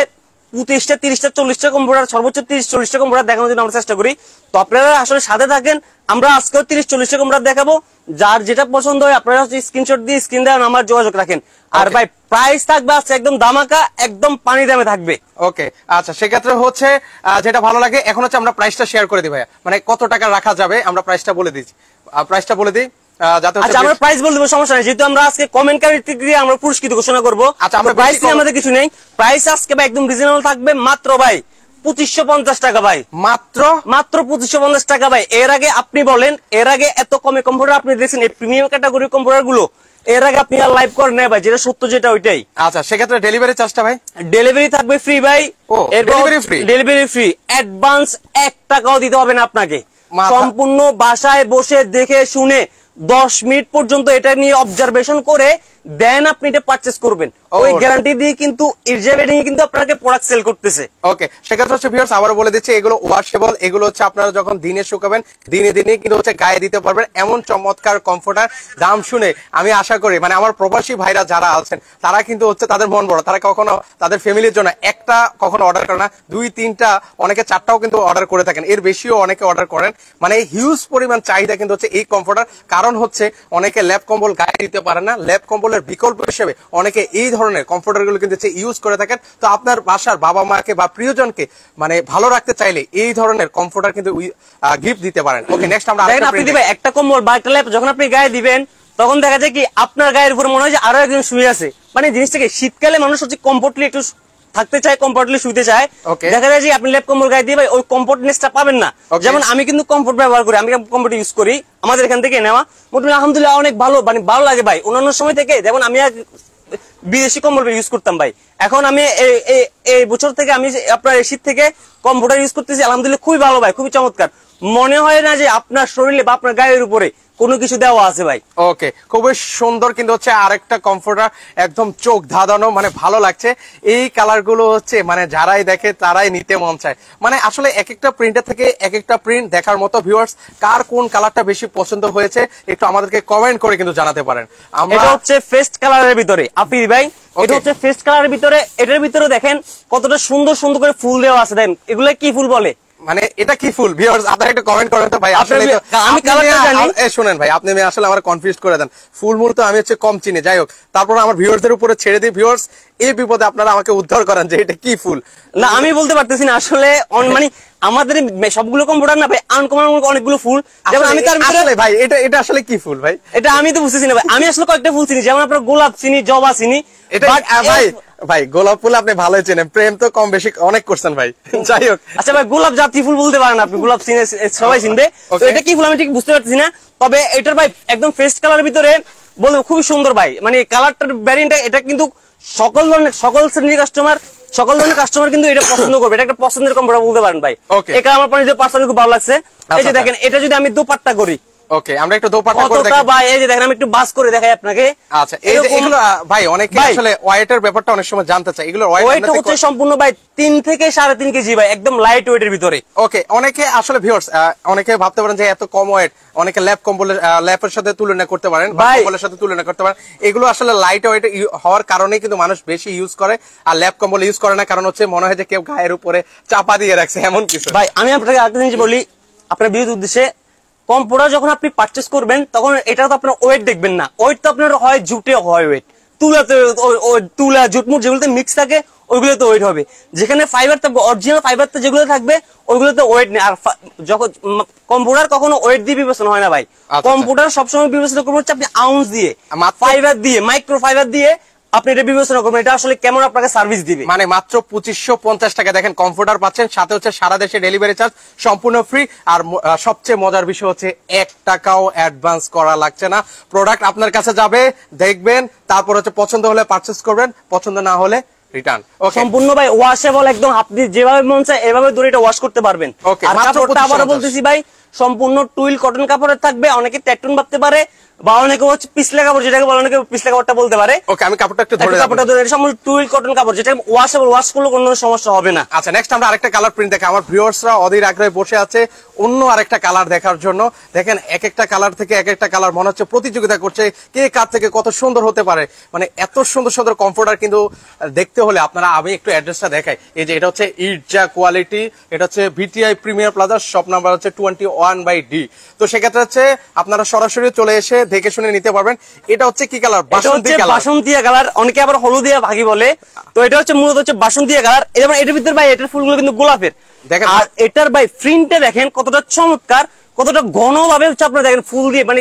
25টা 30টা 40টা কম্পিউটার, সর্বোচ্চ 30-40টা কম্পিউটার দেখানোর জন্য আমরা চেষ্টা করি। তো আপনারা আসলে সাথে থাকেন, আমরা আজকেও 30-40টা কম্পিউটার দেখাবো। যার যেটা পছন্দ হয় আপনারা স্ক্রিনশট দিয়ে স্ক্রিন দেন, আমার যোগাযোগ রাখেন। আর ভাই প্রাইস থাকবে আজকে একদম দামাকা, একদম পানি দামে থাকবে। ওকে আচ্ছা, সেক্ষেত্রে হচ্ছে যেটা ভালো লাগে এখন হচ্ছে আমরা প্রাইসটা শেয়ার করে দিই ভাইয়া, মানে কত টাকা রাখা যাবে আমরা প্রাইসটা বলে দিই, প্রাইসটা বলে দিই যাতে আচ্ছা আমরা প্রাইস বলে দেবো, সমস্যা নেই, যেহেতু আমরা আজকে কমেন্টকারী দিয়ে আমরা পুরস্কৃত ঘোষণা করবো। আচ্ছা, আমরা প্রাইস নিয়ে আমাদের কিছু নেই, প্রাইস আজকে ভাই একদম রিজনেবল থাকবে, মাত্র ভাই 2550 টাকা ভাই, মাত্র 2550 টাকা ভাই। এর আগে আপনি বলেন, এর আগে এত কমে কম্পিউটার আপনি দেখছেন এই প্রিমিয়াম ক্যাটাগরির কম্পিউটার গুলো এর আগে আপনি আর লাইভ করেন না ভাই, যেটা সত্য যেটা ওইটাই। আচ্ছা সেক্ষেত্রে ডেলিভারি চার্জটা ভাই? ডেলিভারি থাকবে ফ্রি ভাই। Delivery free? Delivery free, advance 1 টাকাও দিতে হবে না আপনাকে, মাথা- সম্পূর্ণ বাসায় বসে দেখে শুনে 10 মিনিট পর্যন্ত এটা নিয়ে অবজারভেশন করে দেন আপনি এটা পারচেজ করবেন। ওই গ্যারান্টি দিয়ে কিন্তু ইরজেবেডিং কিন্তু আপনাকে প্রোডাক্ট সেল করতেছে। ওকে সেক্ষেত্রে হচ্ছে ভিউয়ার্স আবারও বলে দিচ্ছি, এগুলো ওয়াশেবল, এগুলো হচ্ছে আপনারা যখন দিনে শুকাবেন দিনে দিনে কিন্তু হচ্ছে গায়ে দিতে পারবেন, এমন চমৎকার কমফোর্টার। দাম শুনে আমি আশা করি মানে আমার প্রবাসী ভাইরা যারা আছেন তারা কিন্তু হচ্ছে তাদের মন বড়, তারা কখনো তাদের ফ্যামিলির জন্য একটা কখনো অর্ডার করে না, 2-3টা অনেকে 4টাও কিন্তু অর্ডার করে থাকেন, এর বেশিও অনেকে অর্ডার করেন। মানে হিউজ পরিমাণ চাহিদা কিন্তু হচ্ছে এই কমফোর্টার, কারণ হচ্ছে অনেকে ল্যাপ কম্বল গায়ে দিতে পারে না, ল্যাপ কম্বলের বিকল্প হিসেবে অনেকে এই ধরনের কমফোর্টার গুলো কিন্তু ইউজ করে থাকেন। তো আপনার বাসার বাবা মাকে বা প্রিয়জনকে মানে ভালো রাখতে চাইলে এই ধরনের কমফোর্টার কিন্তু গিফট দিতে পারেন। ওকে নেক্সট আমরা আপনি দিবেন একটা কম্বল বা একটা ল্যাপ, যখন আপনি গায়ে দিবেন তখন দেখা যায় কি আপনার গায়ের উপর মনে হয় যে আরো একজন শুয়ে আছে। মানে জিনিসটাকে শীতকালে মানুষ হচ্ছে কমফোর্টলি একটু থাকতে চায়, কমফোর্টলি শুতে চায়, দেখা যায় যে আপনি ল্যাপ কম্বল গায়ে দিয়ে ভাই ওই কমফোর্টনেসটা পাবেন না। যেমন আমি কিন্তু কমফোর্ট ব্যবহার করি, আমি কমফোর্ট ইউজ করি, আমাদের এখান থেকে নেওয়া, মোটামুটি আলহামদুলিল্লাহ অনেক ভালো, মানে ভালো লাগে ভাই। অন্যান্য সময় থেকে যেমন আমি বিদেশি কম্বল ইউজ করতাম ভাই, এখন আমি এই বছর থেকে আমি আপনার শীত থেকে কম্পিউটার ইউজ করতেছি, আলহামদুলিল্লাহ খুবই ভালো ভাই, খুবই চমৎকার। মনে হয় না যে আপনার শরীরে বা আপনার গায়ের উপরে কোনো কিছু দেওয়া আছে ভাই। ওকে খুবই সুন্দর কিন্তু হচ্ছে আরেকটা কমফোর্টার, একদম চোখ ধাঁধানো, মানে ভালো লাগছে। এই কালার গুলো হচ্ছে মানে যারাই দেখে তারাই নিতে মন চায়। মানে আসলে এক একটা প্রিন্টার থেকে এক একটা প্রিন্ট দেখার মতো। ভিউয়ার্স কার কোন কালারটা বেশি পছন্দ হয়েছে একটু আমাদেরকে কমেন্ট করে কিন্তু জানাতে পারেন। এটা হচ্ছে ফেস্ট কালারের ভিতরে আপনি ভাই, এটা হচ্ছে ফেস্ট কালারের ভিতরে, এটার ভিতরে দেখেন কতটা সুন্দর সুন্দর করে ফুল দেওয়া আছে। দেখেন এগুলা কি ফুল বলে, মানে এটা কি ফুল? ভিউয়ার্স আপনারা একটু কমেন্ট করেন তো ভাই। আসলে আমি কালারটা জানি, শুনেন ভাই, আপনি আসলে আমার কনফিউজ করে দেন। ফুল মূল তো আমি হচ্ছে কম চিনি, যাই হোক তারপর আমার ভিউয়ার্সদের উপরে ছেড়ে দিই। ভিউয়ার্স এই বিপদে আপনারা আমাকে উদ্ধার করেন যে এটা কি ফুল। না আমি বলতে পারতেছি না আসলে, মানে আমাদের সবগুলো কম্পিউটার না ভাই আনকমন অনেকগুলো ফুল, যেমন আমি তার ভিতরে ভাই এটা আসলে কি ফুল ভাই? এটা আমি তো বুঝতেছি না ভাই, আমি আসলে কয়েকটা ফুল চিনি, যেমন আপনার গোলাপ চিনি, জবা চিনি। এটা ভাই গোলাপ ফুল আপনি ভালোই চেনেন, প্রেম তো কম বেশি অনেক করছেন ভাই, যাই হোক। আচ্ছা ভাই গোলাপ জাতীয় ফুল বলতে পারেন আপনি, গোলাপ চিনে সবাই চিনবে, তো এটা কি ফুল আমি ঠিক বুঝতে পারতেছি না। তবে এটার ভাই একদম ফেস্ট কালারের ভিতরে বলবো খুবই সুন্দর ভাই, মানে কালারটার ভ্যারিয়েন্টটা এটা কিন্তু সকল শ্রেণীর কাস্টমার, সকল ধরনের কাস্টমার কিন্তু এটা পছন্দ করবে, এটা একটা পছন্দের কম্পিউটার বলতে পারেন ভাই। এটা আমার পার্সোনালি খুব ভালো লাগছে। এই যে দেখেন এটা যদি আমি দোপাট্টা করি, ওকে আমরা একটু দোপাট্টা করে দেখি ভাই, এই যে দেখেন আমি একটু বাস করে দেখাই আপনাকে। আচ্ছা এই যে এগুলো ভাই অনেকে আসলে ওয়েটের ব্যাপারটা অনেক সময় জানতে চায়, এগুলো ওয়েট হচ্ছে সম্পূর্ণ ভাই 3 থেকে 3.5 কেজি ভাই, একদম লাইট ওয়েটের ভিতরে। ওকে অনেকে আসলে ভিউয়ার্স অনেকে ভাবতে পারেন যে এত কম ওয়েট, অনেকে ল্যাপ কম্বলের ল্যাপের সাথে তুলনা করতে পারেন, কম্বলের সাথে তুলনা করতে পারেন। এগুলো আসলে লাইট ওয়েট হওয়ার কারণে কিন্তু মানুষ বেশি ইউজ করে, আর ল্যাপ কম্বল ইউজ করে না, কারণ হচ্ছে মনে হয় যে কেউ গায়ের উপরে চাপা দিয়ে রাখছে এমন কিছু। ভাই আমি আপনাকে আরেকটা জিনিস বলি আপনার বিরুদ্ধে উদ্দেশ্যে, কম্পিউটার যখন আপনি পারচেজ করবেন তখন এটা তো আপনার ওয়েট দেখবেন না, ওয়েট তো আপনার হয় জুটে হয় ওয়েট, তুলা জুটমুট যেগুলোতে মিক্স থাকে ওইগুলোতে ওয়েট হবে, যেখানে ফাইবার থাকবে অরিজিনাল ফাইবার যেগুলো থাকবে ওইগুলোতে ওয়েট নেই। আর যখন কম্পিউটার কখনো ওয়েট দিয়ে বিবেচনা হয় না ভাই, কম্পিউটার সবসময় বিবেচনা করবেন হচ্ছে আপনি আউন্স দিয়ে, ফাইবার দিয়ে, মাইক্রো ফাইবার দিয়ে আপনি এটা বিবেচনা করবেন, এটা আসলে কেমন আপনাকে সার্ভিস দিবে। মানে মাত্র 2550 টাকা দেখেন কমফোর্টার পাচ্ছেন, সাথে হচ্ছে সারা দেশে ডেলিভারি চার্জ সম্পূর্ণ ফ্রি। আর সবচেয়ে মজার বিষয় হচ্ছে 1 টাকাও অ্যাডভান্স করা লাগছে না, প্রোডাক্ট আপনার কাছে যাবে, দেখবেন, তারপর হচ্ছে পছন্দ হলে পারচেজ করবেন, পছন্দ না হলে রিটার্ন। সম্পূর্ণ ভাই ওয়াশেবল, একদম আপনি যেভাবে মন চায় এভাবে ধরে এটা ওয়াশ করতে পারবেন। আর কাপড়টা আবারও বলতেছি ভাই সম্পূর্ণ টুইল কটন কাপড়ের থাকবে, অনেকে ট্যাটুন ভাবতে পারে, বা অনেকে হচ্ছে পিছলা কাপড়, যেটাকে বলে অনেকে পিছলা কাপড়টা বলতে পারে। ওকে, আমি কাপড়টা একটু ধরে কাপড়টা ধরে, এটা সম্পূর্ণ টুইল কটন কাপড়, যেটা ওয়াশেবল, ওয়াশ করলে কোনো সমস্যা হবে না। আচ্ছা, নেক্সট আমরা আরেকটা কালার প্রিন্ট দেখে আমার ভিউয়ার্সরা অধীর আগ্রহে বসে আছে অন্য আরেকটা কালার দেখার জন্য। দেখেন এক একটা কালার থেকে এক একটা কালার মনে হচ্ছে প্রতিযোগিতা করছে কে কার থেকে কত সুন্দর হতে পারে। মানে এত সুন্দর সুন্দর কমফোর্টার কিন্তু দেখতে হলে আপনারা, আমি একটু অ্যাড্রেসটা দেখাই। এই যে এটা হচ্ছে ইটজা কোয়ালিটি, এটা হচ্ছে ভিটিআই প্রিমিয়ার প্লাজা, শপ নাম্বার হচ্ছে 21/D। তো সেক্ষেত্রে হচ্ছে আপনারা সরাসরি চলে এসে দেখে শুনে নিতে পারবেন। এটা হচ্ছে কি কালার? বাসন্তী কালার। বাসন্তিয়া কালার, অনেকে আবার হলুদিয়া ভাগি বলে। তো এটা হচ্ছে মূলত হচ্ছে বাসন্তিয়া কালার। এটার ভিতরে ভাই এটার ফুলগুলো কিন্তু গোলাপের দেখেন। আর এটার ভাই প্রিন্টে দেখেন কতটা চমৎকার, কতটা ঘন ভাবে হচ্ছে আপনারা দেখেন ফুল দিয়ে, মানে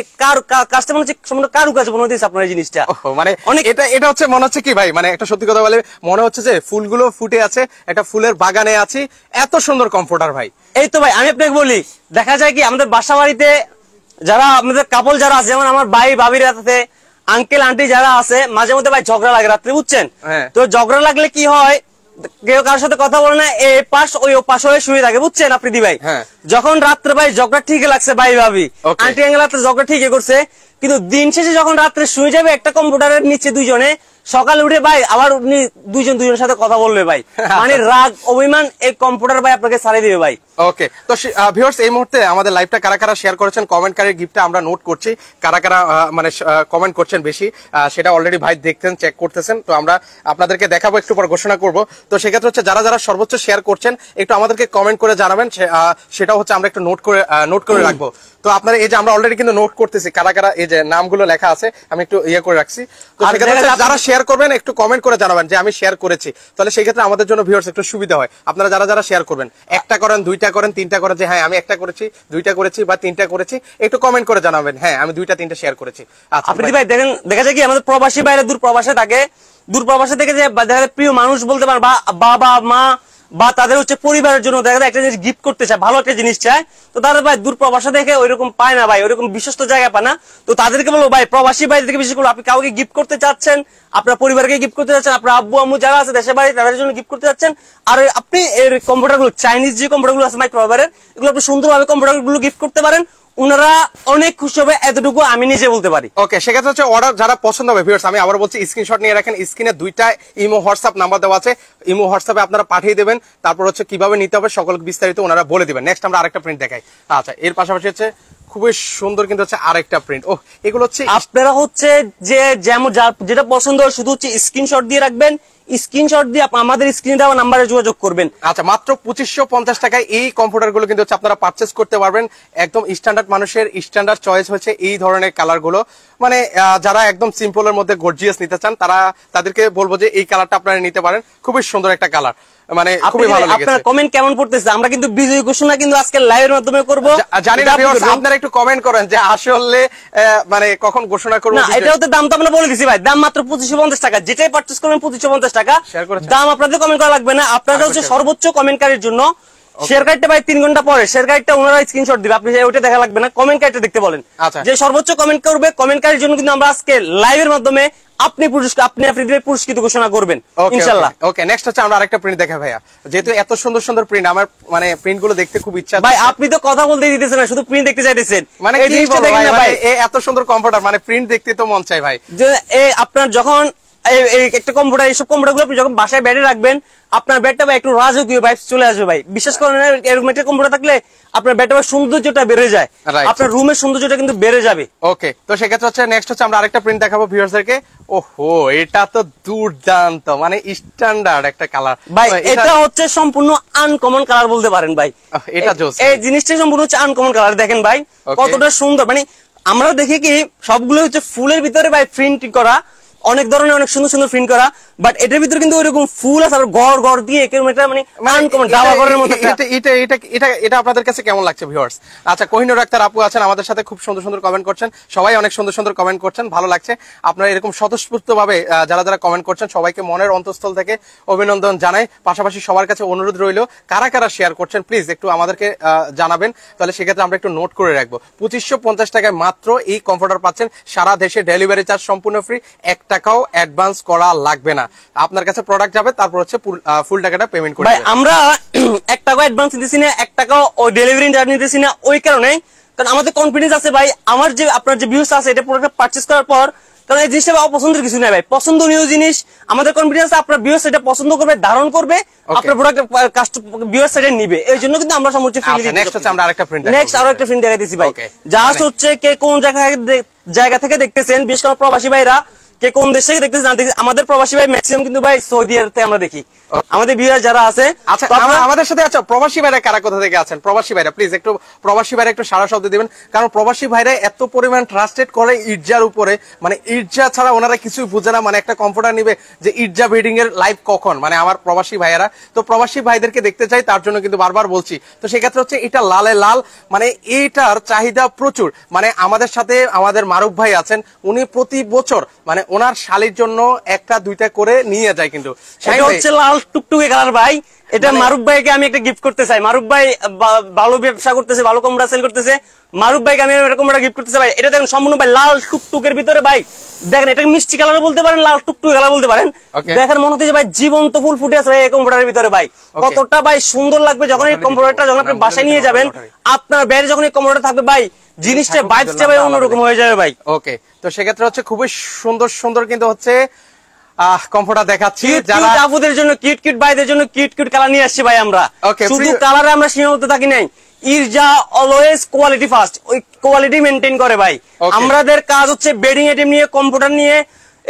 কাজটা মনে হচ্ছে সম্পূর্ণ কারুকাজ মনে হচ্ছে আপনার এই জিনিসটা। মানে অনেক এটা হচ্ছে মনে হচ্ছে কি ভাই, মানে একটা সত্যি কথা বলে মনে হচ্ছে যে ফুলগুলো ফুটে আছে, একটা ফুলের বাগানে আছি। এত সুন্দর কমফোর্টার ভাই। এই তো ভাই আমি আপনাকে বলি, দেখা যায় কি আমাদের বাসা বাড়িতে যারা আমাদের কাপল যারা আছে, যেমন আমার ভাই ভাবিরা আছে, আঙ্কেল আন্টি যারা আছে, মাঝে মধ্যে ভাই ঝগড়া লাগে রাত্রে, বুঝছেন? তো ঝগড়া লাগলে কি হয়, কেউ কারোর সাথে কথা বলে না, এই পাশ ওই পাশ হয়ে শুয়ে থাকে, বুঝছেন আপনি ভাই? যখন রাত্রে ভাই ঝগড়া ঠিক লাগছে, ভাই ভাবি আন্টি আঙ্কেল রাত্রে ঝগড়া ঠিকই করছে, কিন্তু দিন শেষে যখন রাত্রে শুয়ে যাবে একটা কম্পিউটারের নিচে দুইজনে, সকালে উঠে ভাই আবার উনি দুইজনের সাথে কথা বলবে ভাই, মানে রাগ অভিমান এই কম্পিউটার ভাই আপনাকে ছাড়িয়ে দিবে ভাই। ওকে, তো ভিউয়ার্স এই মুহূর্তে আমাদের লাইভটা কারা কারা শেয়ার করেছেন কমেন্টকারীর গিফটটা আমরা নোট করছি, কারা কারা মানে কমেন্ট করছেন বেশি সেটা অলরেডি ভাই দেখতেন, চেক করতেছেন। তো আমরা আপনাদেরকে দেখাবো, একটু পর ঘোষণা করব। তো সেক্ষেত্রে হচ্ছে যারা যারা সর্বোচ্চ শেয়ার করছেন একটু আমাদেরকে কমেন্ট করে জানাবেন, সেটা হচ্ছে আমরা একটু নোট করে রাখবো। তো আপনারা এই যে আমরা অলরেডি কিন্তু নোট করতেছি কারা কারা, এই যে নামগুলো লেখা আছে আমি একটু ইয়ে করে রাখছি। তো সেক্ষেত্রে যারা শেয়ার করবেন একটু কমেন্ট করে জানাবেন যে আমি শেয়ার করেছি, তাহলে সেই ক্ষেত্রে আমাদের জন্য ভিউয়ার্স একটু সুবিধা হয়। আপনারা যারা যারা শেয়ার করবেন, একটা করেন, দুইটা করেন, তিনটা করেন, যে হ্যাঁ আমি একটা করেছি, দুইটা করেছি বা তিনটা করেছি, একটু কমেন্ট করে জানাবেন হ্যাঁ আমি দুইটা তিনটা শেয়ার করেছি। আচ্ছা আপনি ভাই দেখেন, দেখা যায় কি আমাদের প্রবাসী বাইরে দূর প্রবাসে থাকে, দূর প্রবাসে থেকে যে দেখা যায় প্রিয় মানুষ বলতে পারেন, বা বাবা মা বা তাদের হচ্ছে পরিবারের জন্য দেখা যায় একটা জিনিস গিফট করতে চায়, ভালো একটা জিনিস চায়, তো তাদের ভাই দূর প্রবাসে দেখে ওইরকম পায় না ভাই, ওইরকম বিশ্বস্ত জায়গা পায় না। তো তাদেরকে বলবো ভাই, প্রবাসী বাইরে থেকে বিশেষ করে আপনি কাউকে গিফট করতে চাচ্ছেন, আপনার পরিবারকে গিফট করতে চাচ্ছেন, আপনার আব্বু আম্মু যারা আছে দেশের বাড়ি তাদের জন্য গিফট করতে চাচ্ছেন, আর আপনি এর কম্পিউটার গুলো, চাইনিজ যে কম্পিউটার গুলো আছে মাইক্রোওয়েভের, এগুলো আপনি সুন্দরভাবে কম্পিউটার গুলো গিফট করতে পারেন, উনারা অনেক খুশি হবে, এতটুকু আমি নিজে বলতে পারি। ওকে, সেক্ষেত্রে হচ্ছে অর্ডার যারা পছন্দ হবে ভিউয়ার্স, আমি আবার বলছি স্ক্রিনশট নিয়ে রাখেন, স্ক্রিনে দুইটা ইমো হোয়াটসঅ্যাপ নাম্বার দেওয়া আছে, ইমো হোয়াটসঅ্যাপে আপনারা পাঠিয়ে দেবেন, তারপর হচ্ছে কিভাবে নিতে হবে সকল বিস্তারিত ওনারা বলে দিবেন। নেক্সট আমরা আরেকটা প্রিন্ট দেখাই। আচ্ছা, এর পাশাপাশি হচ্ছে খুবই সুন্দর কিন্তু হচ্ছে আরেকটা প্রিন্ট। ও এগুলো হচ্ছে আপনারা হচ্ছে যে যেমন যেটা পছন্দ হয় শুধু হচ্ছে স্ক্রিনশট দিয়ে রাখবেন, স্ক্রিনশট দিয়ে আমাদের স্ক্রিনে দেওয়া নাম্বারে যোগাযোগ করবেন। আচ্ছা, মাত্র 2550 টাকায় এই কম্পিউটার গুলো কিন্তু হচ্ছে আপনারা পারচেস করতে পারবেন। একদম স্ট্যান্ডার্ড, মানুষের স্ট্যান্ডার্ড চয়েস হচ্ছে এই ধরনের কালার গুলো। মানে যারা একদম সিম্পলের মধ্যে গর্জিয়াস নিতে চান তাদেরকে বলবো যে এই কালারটা আপনারা নিতে পারেন, খুবই সুন্দর একটা কালার, মানে খুবই ভালো লেগেছে। আপনারা কমেন্ট কেমন পড়তেছে, আমরা কিন্তু বিজয়ী ঘোষণা কিন্তু আজকে লাইভের মাধ্যমে করব। জানি না ভিউয়ার্স আপনারা একটু কমেন্ট করেন যে আসলে মানে কখন ঘোষণা করব। না, এটাও তো দাম তো আমরা বলে দিছি ভাই, দাম মাত্র 2550 টাকা, যেটাই পারচেজ করবেন 2550 টাকা। দাম আপনাদের কমেন্ট করা লাগবে না, আপনারা হচ্ছে সর্বোচ্চ কমেন্টকারীর জন্য শেয়ার কার্ডটা ভাই 3 ঘন্টা পরে শেয়ার কার্ডটা ওনারা স্ক্রিনশট দিবে, আপনি ওইটা দেখা লাগবে না, কমেন্ট কার্ডটা দেখতে বলেন। যে সর্বোচ্চ কমেন্ট করবে কমেন্টকারীর জন্য কিন্তু আমরা আজকে লাইভের মাধ্যমে আপনি পুরস্কৃত ঘোষণা করবেন ইনশাআল্লাহ। ওকে, নেক্সট হচ্ছে আমরা আরেকটা প্রিন্ট দেখা ভাইয়া, যেহেতু এত সুন্দর সুন্দর প্রিন্ট, আমার মানে প্রিন্ট গুলো দেখতে খুব ইচ্ছা। ভাই আপনি তো কথা বলতে দিতেছেন না, শুধু প্রিন্ট দেখতে চাইতেছেন, মানে এই জিনিসটা দেখেন না ভাই, এত সুন্দর কম্পিউটার, মানে প্রিন্ট দেখতে তো মন চাই ভাই। যে আপনার যখন একটা কম্পিউটার, এইসব কম্পিউটার গুলো আপনি যখন বাসায় ব্যাটে রাখবেন, আপনার ব্যাটটা ভাই একটু রাজকীয় ভাইবস চলে আসবে ভাই। বিশেষ করে এরকম একটা কম্পিউটার থাকলে আপনার ব্যাটের সৌন্দর্যটা বেড়ে যায়, আপনার রুমের সৌন্দর্যটা কিন্তু বেড়ে যাবে। ওকে, তো সেক্ষেত্রে হচ্ছে নেক্সট হচ্ছে আমরা আরেকটা প্রিন্ট দেখাবো ভিউয়ার্সদেরকে। ওহো, এটা তো দুর্দান্ত, মানে স্ট্যান্ডার্ড একটা কালার ভাই, এটা হচ্ছে সম্পূর্ণ আনকমন কালার বলতে পারেন ভাই। এটা জোস, এই জিনিসটা সম্পূর্ণ হচ্ছে আনকমন কালার, দেখেন ভাই কতটা সুন্দর। মানে আমরা দেখি কি সবগুলো হচ্ছে ফুলের ভিতরে ভাই প্রিন্ট করা, অনেক ধরনের অনেক সুন্দর সুন্দর প্রিন্ট করা, বাট এটার ভিতরে কিন্তু ওইরকম ফুল আছে, আর ঘর ঘর দিয়ে কেমন এটা মানে আনকমন ডাবা ঘরের মতো। এটা আপনাদের কাছে কেমন লাগছে ভিউয়ার্স? আচ্ছা, কোহিনুর আক্তার আপু আছেন আমাদের সাথে, খুব সুন্দর সুন্দর কমেন্ট করছেন, সবাই অনেক সুন্দর সুন্দর কমেন্ট করছেন, ভালো লাগছে। আপনারা এরকম স্বতঃস্ফূর্ত ভাবে যারা যারা কমেন্ট করছেন সবাইকে মনের অন্তঃস্থল থেকে অভিনন্দন জানাই। পাশাপাশি সবার কাছে অনুরোধ রইল, কারা কারা শেয়ার করছেন প্লিজ একটু আমাদেরকে জানাবেন, তাহলে সেক্ষেত্রে আমরা একটু নোট করে রাখবো। 2550 টাকায় মাত্র এই কমফোর্টার পাচ্ছেন, সারা দেশে ডেলিভারি চার্জ সম্পূর্ণ ফ্রি, 1 টাকাও অ্যাডভান্স করা লাগবে না। আপনার কাছে প্রোডাক্ট যাবে, তারপর হচ্ছে ফুল টাকাটা পেমেন্ট করবেন। ভাই আমরা 1 টাকা অ্যাডভান্স নিতেছি না, 1 টাকা ওই ডেলিভারি চার্জ নিতেছি না, ওই কারণে কারণ আমাদের কনফিডেন্স আছে ভাই, আমার যে আপনার যে ভিউস আছে এটা প্রোডাক্ট পারচেজ করার পর, কারণ এই জিনিসটা অপছন্দের কিছু নাই ভাই, পছন্দনীয় জিনিস। আমাদের কনফিডেন্স আপনার ভিউস এটা পছন্দ করবে, ধারণ করবে, আপনার প্রোডাক্ট ভিউস সেটা নিবে। এই জন্য কিন্তু আমরা সমস্ত নেক্সট হচ্ছে আমরা আরেকটা প্রিন্ট নেক্সট আরো একটা প্রিন্ট দেখাইতেছি ভাই। জাস্ট হচ্ছে কে কোন জায়গা থেকে দেখতেছেন, বিশেষ করে প্রবাসী ভাইরা কে কোন দেশ থেকে দেখতেছেন। আমাদের প্রবাসী ভাই ম্যাক্সিমাম কিন্তু ভাই সৌদি আরবে আমরা দেখি, আমাদের ভিউয়ার যারা আছে। আচ্ছা আমাদের সাথে আচ্ছা প্রবাসী ভাইরা কারা কোথা থেকে আছেন? প্রবাসী ভাইরা প্লিজ একটু, প্রবাসী ভাইরা একটু সারা শব্দ দিবেন, কারণ প্রবাসী ভাইরা এত পরিমাণ ট্রাস্টেড করে ইর্জার উপরে, মানে ইর্জা ছাড়া ওনারা কিছুই বুঝে না। মানে একটা কম্পিউটার নিবে যে ইর্জা বিল্ডিং এর লাইভ কখন, মানে আমার প্রবাসী ভাইয়ারা তো প্রবাসী ভাইদেরকে দেখতে চাই, তার জন্য কিন্তু বারবার বলছি। তো সেক্ষেত্রে হচ্ছে এটা লালে লাল, মানে এইটার চাহিদা প্রচুর। মানে আমাদের সাথে আমাদের মারুফ ভাই আছেন, উনি প্রতি বছর মানে ওনার শালির জন্য একটা দুইটা করে নিয়ে যায়। কিন্তু এটা হচ্ছে লাল টুকটুকে কালার ভাই, এটা মারুফ ভাইকে আমি একটা গিফট করতে চাই। মারুফ ভাই ভালো ব্যবসা করতেছে, ভালো কম্পিউটার সেল করতেছে, মারুফ ভাইকে আমি এরকম একটা গিফট করতে চাই ভাই। এটা দেখেন সম্পূর্ণ ভাই লাল টুকটুকের ভিতরে ভাই, দেখেন এটা মিষ্টি কালার বলতে পারেন, লাল টুকটুকে কালার বলতে পারেন। দেখেন মনে হচ্ছে ভাই জীবন্ত ফুল ফুটে আছে ভাই এই কম্পিউটারের ভিতরে ভাই। কতটা ভাই সুন্দর লাগবে যখন এই কম্পিউটারটা যখন আপনি বাসায় নিয়ে যাবেন, আপনার বাইরে যখন এই কম্পিউটার থাকবে ভাই, জিনিসটা ভাইবসটা ভাই অন্যরকম হয়ে যাবে ভাই। ওকে, তো সেক্ষেত্রে হচ্ছে খুবই সুন্দর সুন্দর কিন্তু হচ্ছে কম্পিউটার দেখাচ্ছি যারা আপুদের জন্য, কিউট কিউট ভাইদের জন্য কিউট কিউট কালার নিয়ে আসছি ভাই আমরা। শুধু কালারে আমরা সীমাবদ্ধ থাকি নাই, ইরজা অলওয়েজ কোয়ালিটি ফার্স্ট, ওই কোয়ালিটি মেনটেন করে ভাই। আমাদের কাজ হচ্ছে বেডিং আইটেম নিয়ে, কম্পিউটার নিয়ে,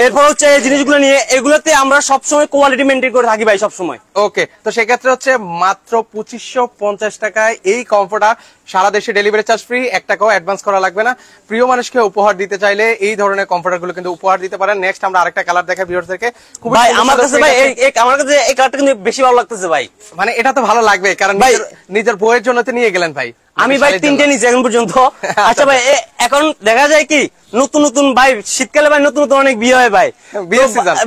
এরপর হচ্ছে এই জিনিসগুলো নিয়ে, এগুলোতে আমরা সবসময় কোয়ালিটি মেনটেন করে থাকি ভাই সবসময়। ওকে, তো সেক্ষেত্রে হচ্ছে মাত্র 2550 টাকায় এই কম্পিউটার, সারা দেশে ডেলিভারি চার্জ ফ্রি, 1 টাকাও অ্যাডভান্স করা লাগবে না। প্রিয় মানুষকে উপহার দিতে চাইলে এই ধরনের কম্পিউটার গুলো কিন্তু উপহার দিতে পারেন। নেক্সট আমরা আরেকটা কালার দেখাই ভিউয়ারদেরকে। ভাই আমার কাছে ভাই আমার কাছে এই কালারটা কিন্তু বেশি ভালো লাগতেছে ভাই। মানে এটা তো ভালো লাগবে কারণ নিজের বইয়ের জন্য তো নিয়ে গেলেন ভাই। আমি ভাই 3টে নিয়েছি এখন পর্যন্ত। আচ্ছা ভাই এখন দেখা যায় কি নতুন নতুন ভাই শীতকালে ভাই নতুন নতুন অনেক বিয়ে হয় ভাই,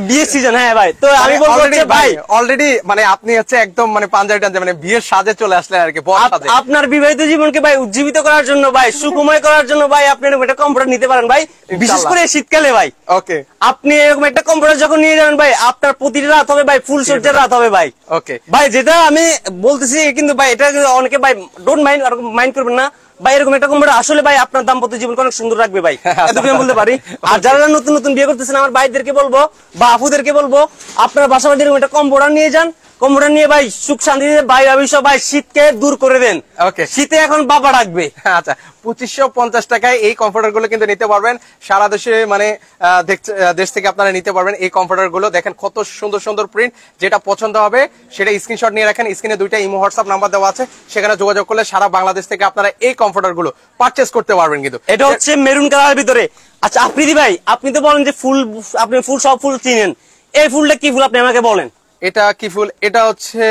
বিয়ের সিজন। হ্যাঁ ভাই, তো আমি বলবো ভাই অলরেডি মানে আপনি হচ্ছে একদম মানে পাঞ্জাবি টাঞ্জাবি মানে বিয়ের সাজে চলে আসলেন আর কি। আপনার বিবাহিত জীবনকে ভাই উজ্জীবিত করার জন্য ভাই, সুখময় করার জন্য ভাই আপনি এরকম একটা কম্পিউটার নিতে পারেন ভাই, বিশেষ করে শীতকালে ভাই। ওকে, আপনি এরকম একটা কম্পিউটার যখন নিয়ে যাবেন ভাই, আপনার প্রতিটা রাত হবে ভাই ফুল সজ্জার রাত হবে ভাই। ওকে ভাই, যেটা আমি বলতেছি কিন্তু ভাই এটা অনেকে ভাই ডোন্ট মাইন্ড করবেন না ভাই, এরকম একটা কম্পিউটার আসলে ভাই আপনার দাম্পত্য জীবনকে অনেক সুন্দর রাখবে ভাই, এতটুকু বলতে পারি। আর যারা নতুন নতুন বিয়ে করতেছেন আমার ভাইদেরকে বলবো বা আপুদেরকে বলবো, আপনার বাসা বাড়ি এরকম একটা কম্পিউটার নিয়ে যান, কম্পিউটার নিয়ে ভাই সুখ শান্তিতে ভাই অবশ্য ভাই শীতকে দূর করে দেন। ওকে, শীতে এখন বাবা ডাকবে। আচ্ছা, 2550 টাকায় এই কম্পিউটার গুলো কিন্তু নিতে পারবেন সারা দেশে, মানে দেশ থেকে আপনারা নিতে পারবেন এই কম্পিউটার গুলো। দেখেন কত সুন্দর সুন্দর প্রিন্ট, যেটা পছন্দ হবে সেটা স্ক্রিনশট নিয়ে রাখেন। স্ক্রিনে 2টা ইমো হোয়াটসঅ্যাপ নাম্বার দেওয়া আছে, সেখানে যোগাযোগ করলে সারা বাংলাদেশ থেকে আপনারা এই কম্পিউটার গুলো পারচেস করতে পারবেন। কিন্তু এটা হচ্ছে মেরুন কালারের ভিতরে। আচ্ছা আফ্রিদি ভাই, আপনি তো বলেন যে ফুল, আপনি ফুল সব ফুল চিনেন, এই ফুলটা কি ফুল আপনি আমাকে বলেন? এটা কি ফুল? এটা হচ্ছে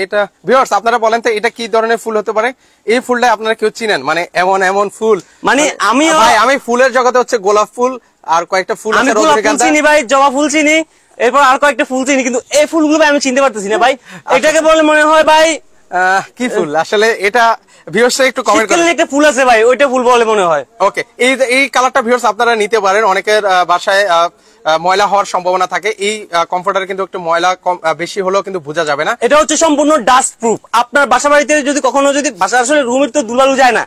এটা ভিউয়ার্স আপনারা বলেন তো এটা কি ধরনের ফুল হতে পারে? এই ফুলটা আপনারা কেউ চিনেন? মানে এমন ফুল, মানে আমি ফুলের জগতে হচ্ছে গোলাপ ফুল আর কয়েকটা ফুল আছে, রজনীগন্ধা চিনি ভাই, জবা ফুল চিনি, এরপর আর কয়েকটা ফুল চিনি, কিন্তু এই ফুলগুলো ভাই আমি চিনতে পারতেছি না ভাই। এটাকে বলে মনে হয় ভাই কি ফুল আসলে? এটা ভিউয়ার্স একটু কমেন্ট করেন। একটা ফুল আছে ভাই, ওইটা ফুল বলে মনে হয়। ওকে, এই কালারটা ভিউয়ার্স আপনারা নিতে পারেন। অনেকের বাসায় ময়লা হওয়ার সম্ভাবনা থাকে, এই কম্পিউটারে কিন্তু একটু ময়লা বেশি হলেও কিন্তু বোঝা যাবে না। এটা হচ্ছে সম্পূর্ণ ডাস্ট প্রুফ। আপনার বাসা বাড়িতে যদি কখনো যদি বাসা আসলে রুমের তো ধুলালু যায় না,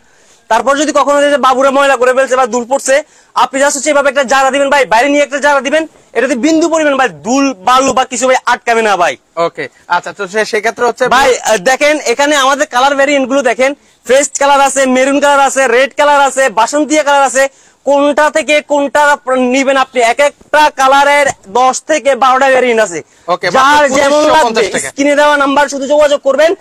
তারপর যদি কখনো বাবুরা ময়লা করে ফেলছে বা দূর পড়ছে, আপনি জাস্ট হচ্ছে এভাবে একটা জারা দিবেন ভাই, বাইরে নিয়ে একটা জারা দিবেন, এটাতে বিন্দু পরিমাণ ভাই ধুল বালু বা কিছু ভাই আটকাবে না ভাই। ওকে, আচ্ছা, তো সেক্ষেত্রে হচ্ছে ভাই দেখেন এখানে আমাদের কালার ভ্যারিয়েন্ট গুলো দেখেন, ফ্রেশ কালার আছে, মেরুন কালার আছে, রেড কালার আছে, বাসন্তিয়া কালার আছে। কোনটা থেকে কোনটা নিবেন আপনি, এক একটা কালারের 10 থেকে 12টা ভ্যারিয়েন্ট আছে। যার যেমন লাগবে স্ক্রিনে দেওয়া নাম্বার শুধু যোগাযোগ করবেন।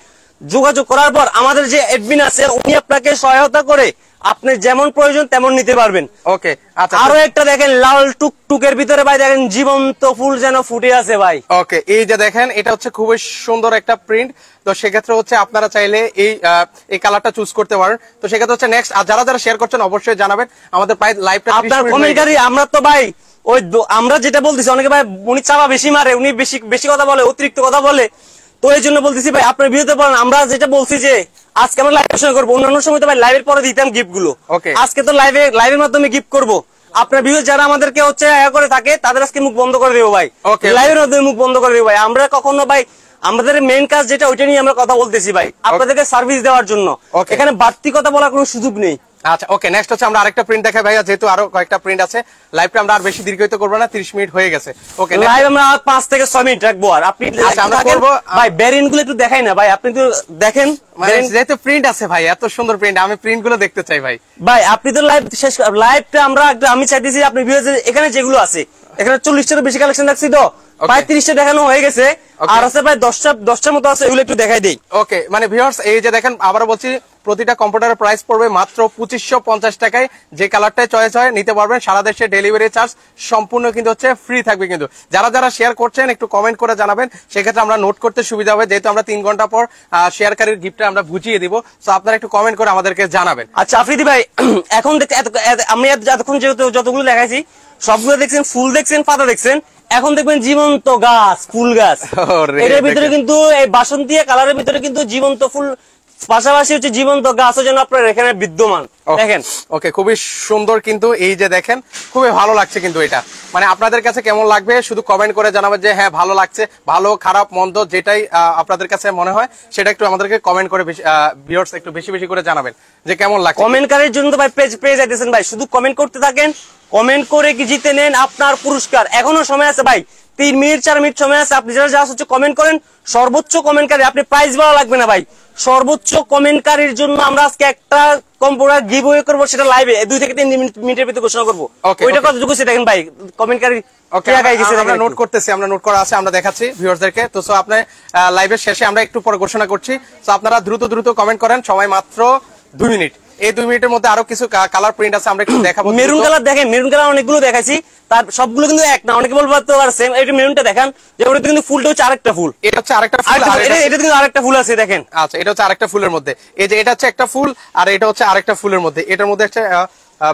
যোগাযোগ করার পর আমাদের যে অ্যাডমিন আছে উনি আপনাকে সহায়তা করে আপনি যেমন প্রয়োজন তেমন নিতে পারবেন। ওকে, আচ্ছা, আরো একটা দেখেন লাল টুকটুকের ভিতরে ভাই দেখেন জীবন্ত ফুল যেন ফুটে আছে ভাই। ওকে, এই যে দেখেন এটা হচ্ছে খুবই সুন্দর একটা প্রিন্ট। তো সেক্ষেত্রে হচ্ছে আপনারা চাইলে এই কালারটা চুজ করতে পারেন। তো সেক্ষেত্রে হচ্ছে নেক্সট, আর যারা যারা শেয়ার করছেন অবশ্যই জানাবেন। আমাদের প্রায় লাইভটা আপনার কমেন্টারি আমরা তো ভাই ওই আমরা যেটা বলতেছি, অনেকে ভাই উনি চাপা বেশি মারে, উনি বেশি কথা বলে, অতিরিক্ত কথা বলে, তো এই জন্য বলতেছি ভাই আপনার ভিডিওতে বলেন। আমরা যেটা বলছি যে আজকে আমরা লাইভ করবো, অন্যান্য সময় তো ভাই লাইভের পরে দিতাম গিফট গুলো, আজকে তো লাইভের মাধ্যমে গিফট করবো। আপনার ভিডিও যারা আমাদেরকে হচ্ছে করে থাকে তাদের আজকে মুখ বন্ধ করে দেবো ভাই, লাইভের মাধ্যমে মুখ বন্ধ করে দেবো ভাই। আমরা কখনো ভাই আমাদের মেইন কাজ যেটা ওইটা নিয়ে আমরা কথা বলতেছি ভাই, আপনাদেরকে সার্ভিস দেওয়ার জন্য। এখানে বাড়তি কথা বলার কোনো সুযোগ নেই। আচ্ছা ওকে, নেক্সট হচ্ছে আমরা আরেকটা প্রিন্ট দেখাই ভাইয়া, যেহেতু আরো কয়েকটা প্রিন্ট আছে। লাইভটা আমরা আর বেশি দীর্ঘায়িত করবো না, 30 মিনিট হয়ে গেছে। ওকে, লাইভ আমরা 5 থেকে 6 মিনিট রাখবো। আর আপনি আচ্ছা, আমরা করব ভাই ভ্যারিয়েন্ট গুলো একটু দেখাই না ভাই, আপনি তো দেখেন মানে যেহেতু প্রিন্ট আছে ভাই, এত সুন্দর প্রিন্ট, আমি প্রিন্ট গুলো দেখতে চাই ভাই। ভাই আপনি তো লাইভ শেষ, লাইভটা আমরা আমি চাইতেছি আপনি এখানে যেগুলো আছে, এখানে 40টারও বেশি কালেকশন রাখছি তো, প্রায় 30টা দেখানো হয়ে গেছে, আর আছে প্রায় 10টার মতো আছে, এগুলো একটু দেখাই দেই। ওকে, মানে ভিউয়ার্স এই যে দেখেন, আবারও বলছি, প্রতিটা কম্পিউটারের প্রাইস পড়বে মাত্র 2550 টাকায়। যে কালারটাই চয়েস হয় নিতে পারবেন, সারা দেশে ডেলিভারি চার্জ সম্পূর্ণ কিন্তু হচ্ছে ফ্রি থাকবে। কিন্তু যারা যারা শেয়ার করছেন একটু কমেন্ট করে জানাবেন, সেক্ষেত্রে আমরা নোট করতে সুবিধা হবে, যেহেতু আমরা 3 ঘন্টা পর শেয়ারকারীর গিফটটা আমরা বুঝিয়ে দিব। তো আপনারা একটু কমেন্ট করে আমাদেরকে জানাবেন। আচ্ছা আফ্রিদি ভাই, এখন আমি এতক্ষণ যেহেতু যতগুলো দেখাইছি সবগুলো দেখছেন, ফুল দেখছেন, পাতা দেখছেন, এখন দেখবেন জীবন্ত গাছ, ফুল গাছ। এটার ভিতরে কিন্তু এই বাসন্তী কালারের ভিতরে কিন্তু জীবন্ত ফুল, পাশাপাশি হচ্ছে জীবন্ত গাছও যেন আপনার এখানে বিদ্যমান। দেখেন ওকে, খুবই সুন্দর কিন্তু, এই যে দেখেন খুবই ভালো লাগছে কিন্তু এটা। মানে আপনাদের কাছে কেমন লাগবে শুধু কমেন্ট করে জানাবেন যে হ্যাঁ ভালো লাগছে, ভালো খারাপ মন্দ যেটাই আপনাদের কাছে মনে হয় সেটা একটু আমাদেরকে কমেন্ট করে ভিউয়ার্স একটু বেশি বেশি করে জানাবেন যে কেমন লাগছে। কমেন্টকারীর জন্য তো ভাই পেয়ে যাইতেছেন ভাই, শুধু কমেন্ট করতে থাকেন, কমেন্ট করে কি জিতে নেন আপনার পুরস্কার। এখনো সময় আছে ভাই, 3 মিনিট 4 মিনিট সময় আছে। আপনি যারা হচ্ছে কমেন্ট করেন, সর্বোচ্চ কমেন্টকারী, আপনি প্রাইজ বলা লাগবে না ভাই, সর্বোচ্চ কমেন্টকারীর জন্য আমরা আজকে একটা কম্পিউটার গিভওয়ে করবো, সেটা লাইভে 2 থেকে 3 মিনিটের ভিতরে ঘোষণা করবো। ওইটা কতটুকু সেটা দেখেন ভাই, কমেন্টকারী আমরা নোট করতেছি, আমরা নোট করা আছে, আমরা দেখাচ্ছি ভিউয়ারদেরকে। তো সো আপনি লাইভের শেষে আমরা একটু পরে ঘোষণা করছি। তো আপনারা দ্রুত দ্রুত কমেন্ট করেন, সময় মাত্র 2 মিনিট। এই 2 মিনিটের মধ্যে আরো কিছু কালার প্রিন্ট আছে, আমরা একটু দেখাবো। মেরুন কালার দেখেন, মেরুন কালার অনেকগুলো দেখাইছি, তার সবগুলো কিন্তু এক না, অনেকে বলবো তো আর সেম। এটা মেরুনটা দেখেন, যে ওটা কিন্তু ফুলটা হচ্ছে আরেকটা ফুল, এটা হচ্ছে আরেকটা ফুল, এটা কিন্তু আরেকটা ফুল আছে দেখেন। আচ্ছা, এটা হচ্ছে আরেকটা ফুলের মধ্যে, এই যে এটা হচ্ছে একটা ফুল, আর এটা হচ্ছে আরেকটা ফুলের মধ্যে, এটার মধ্যে একটা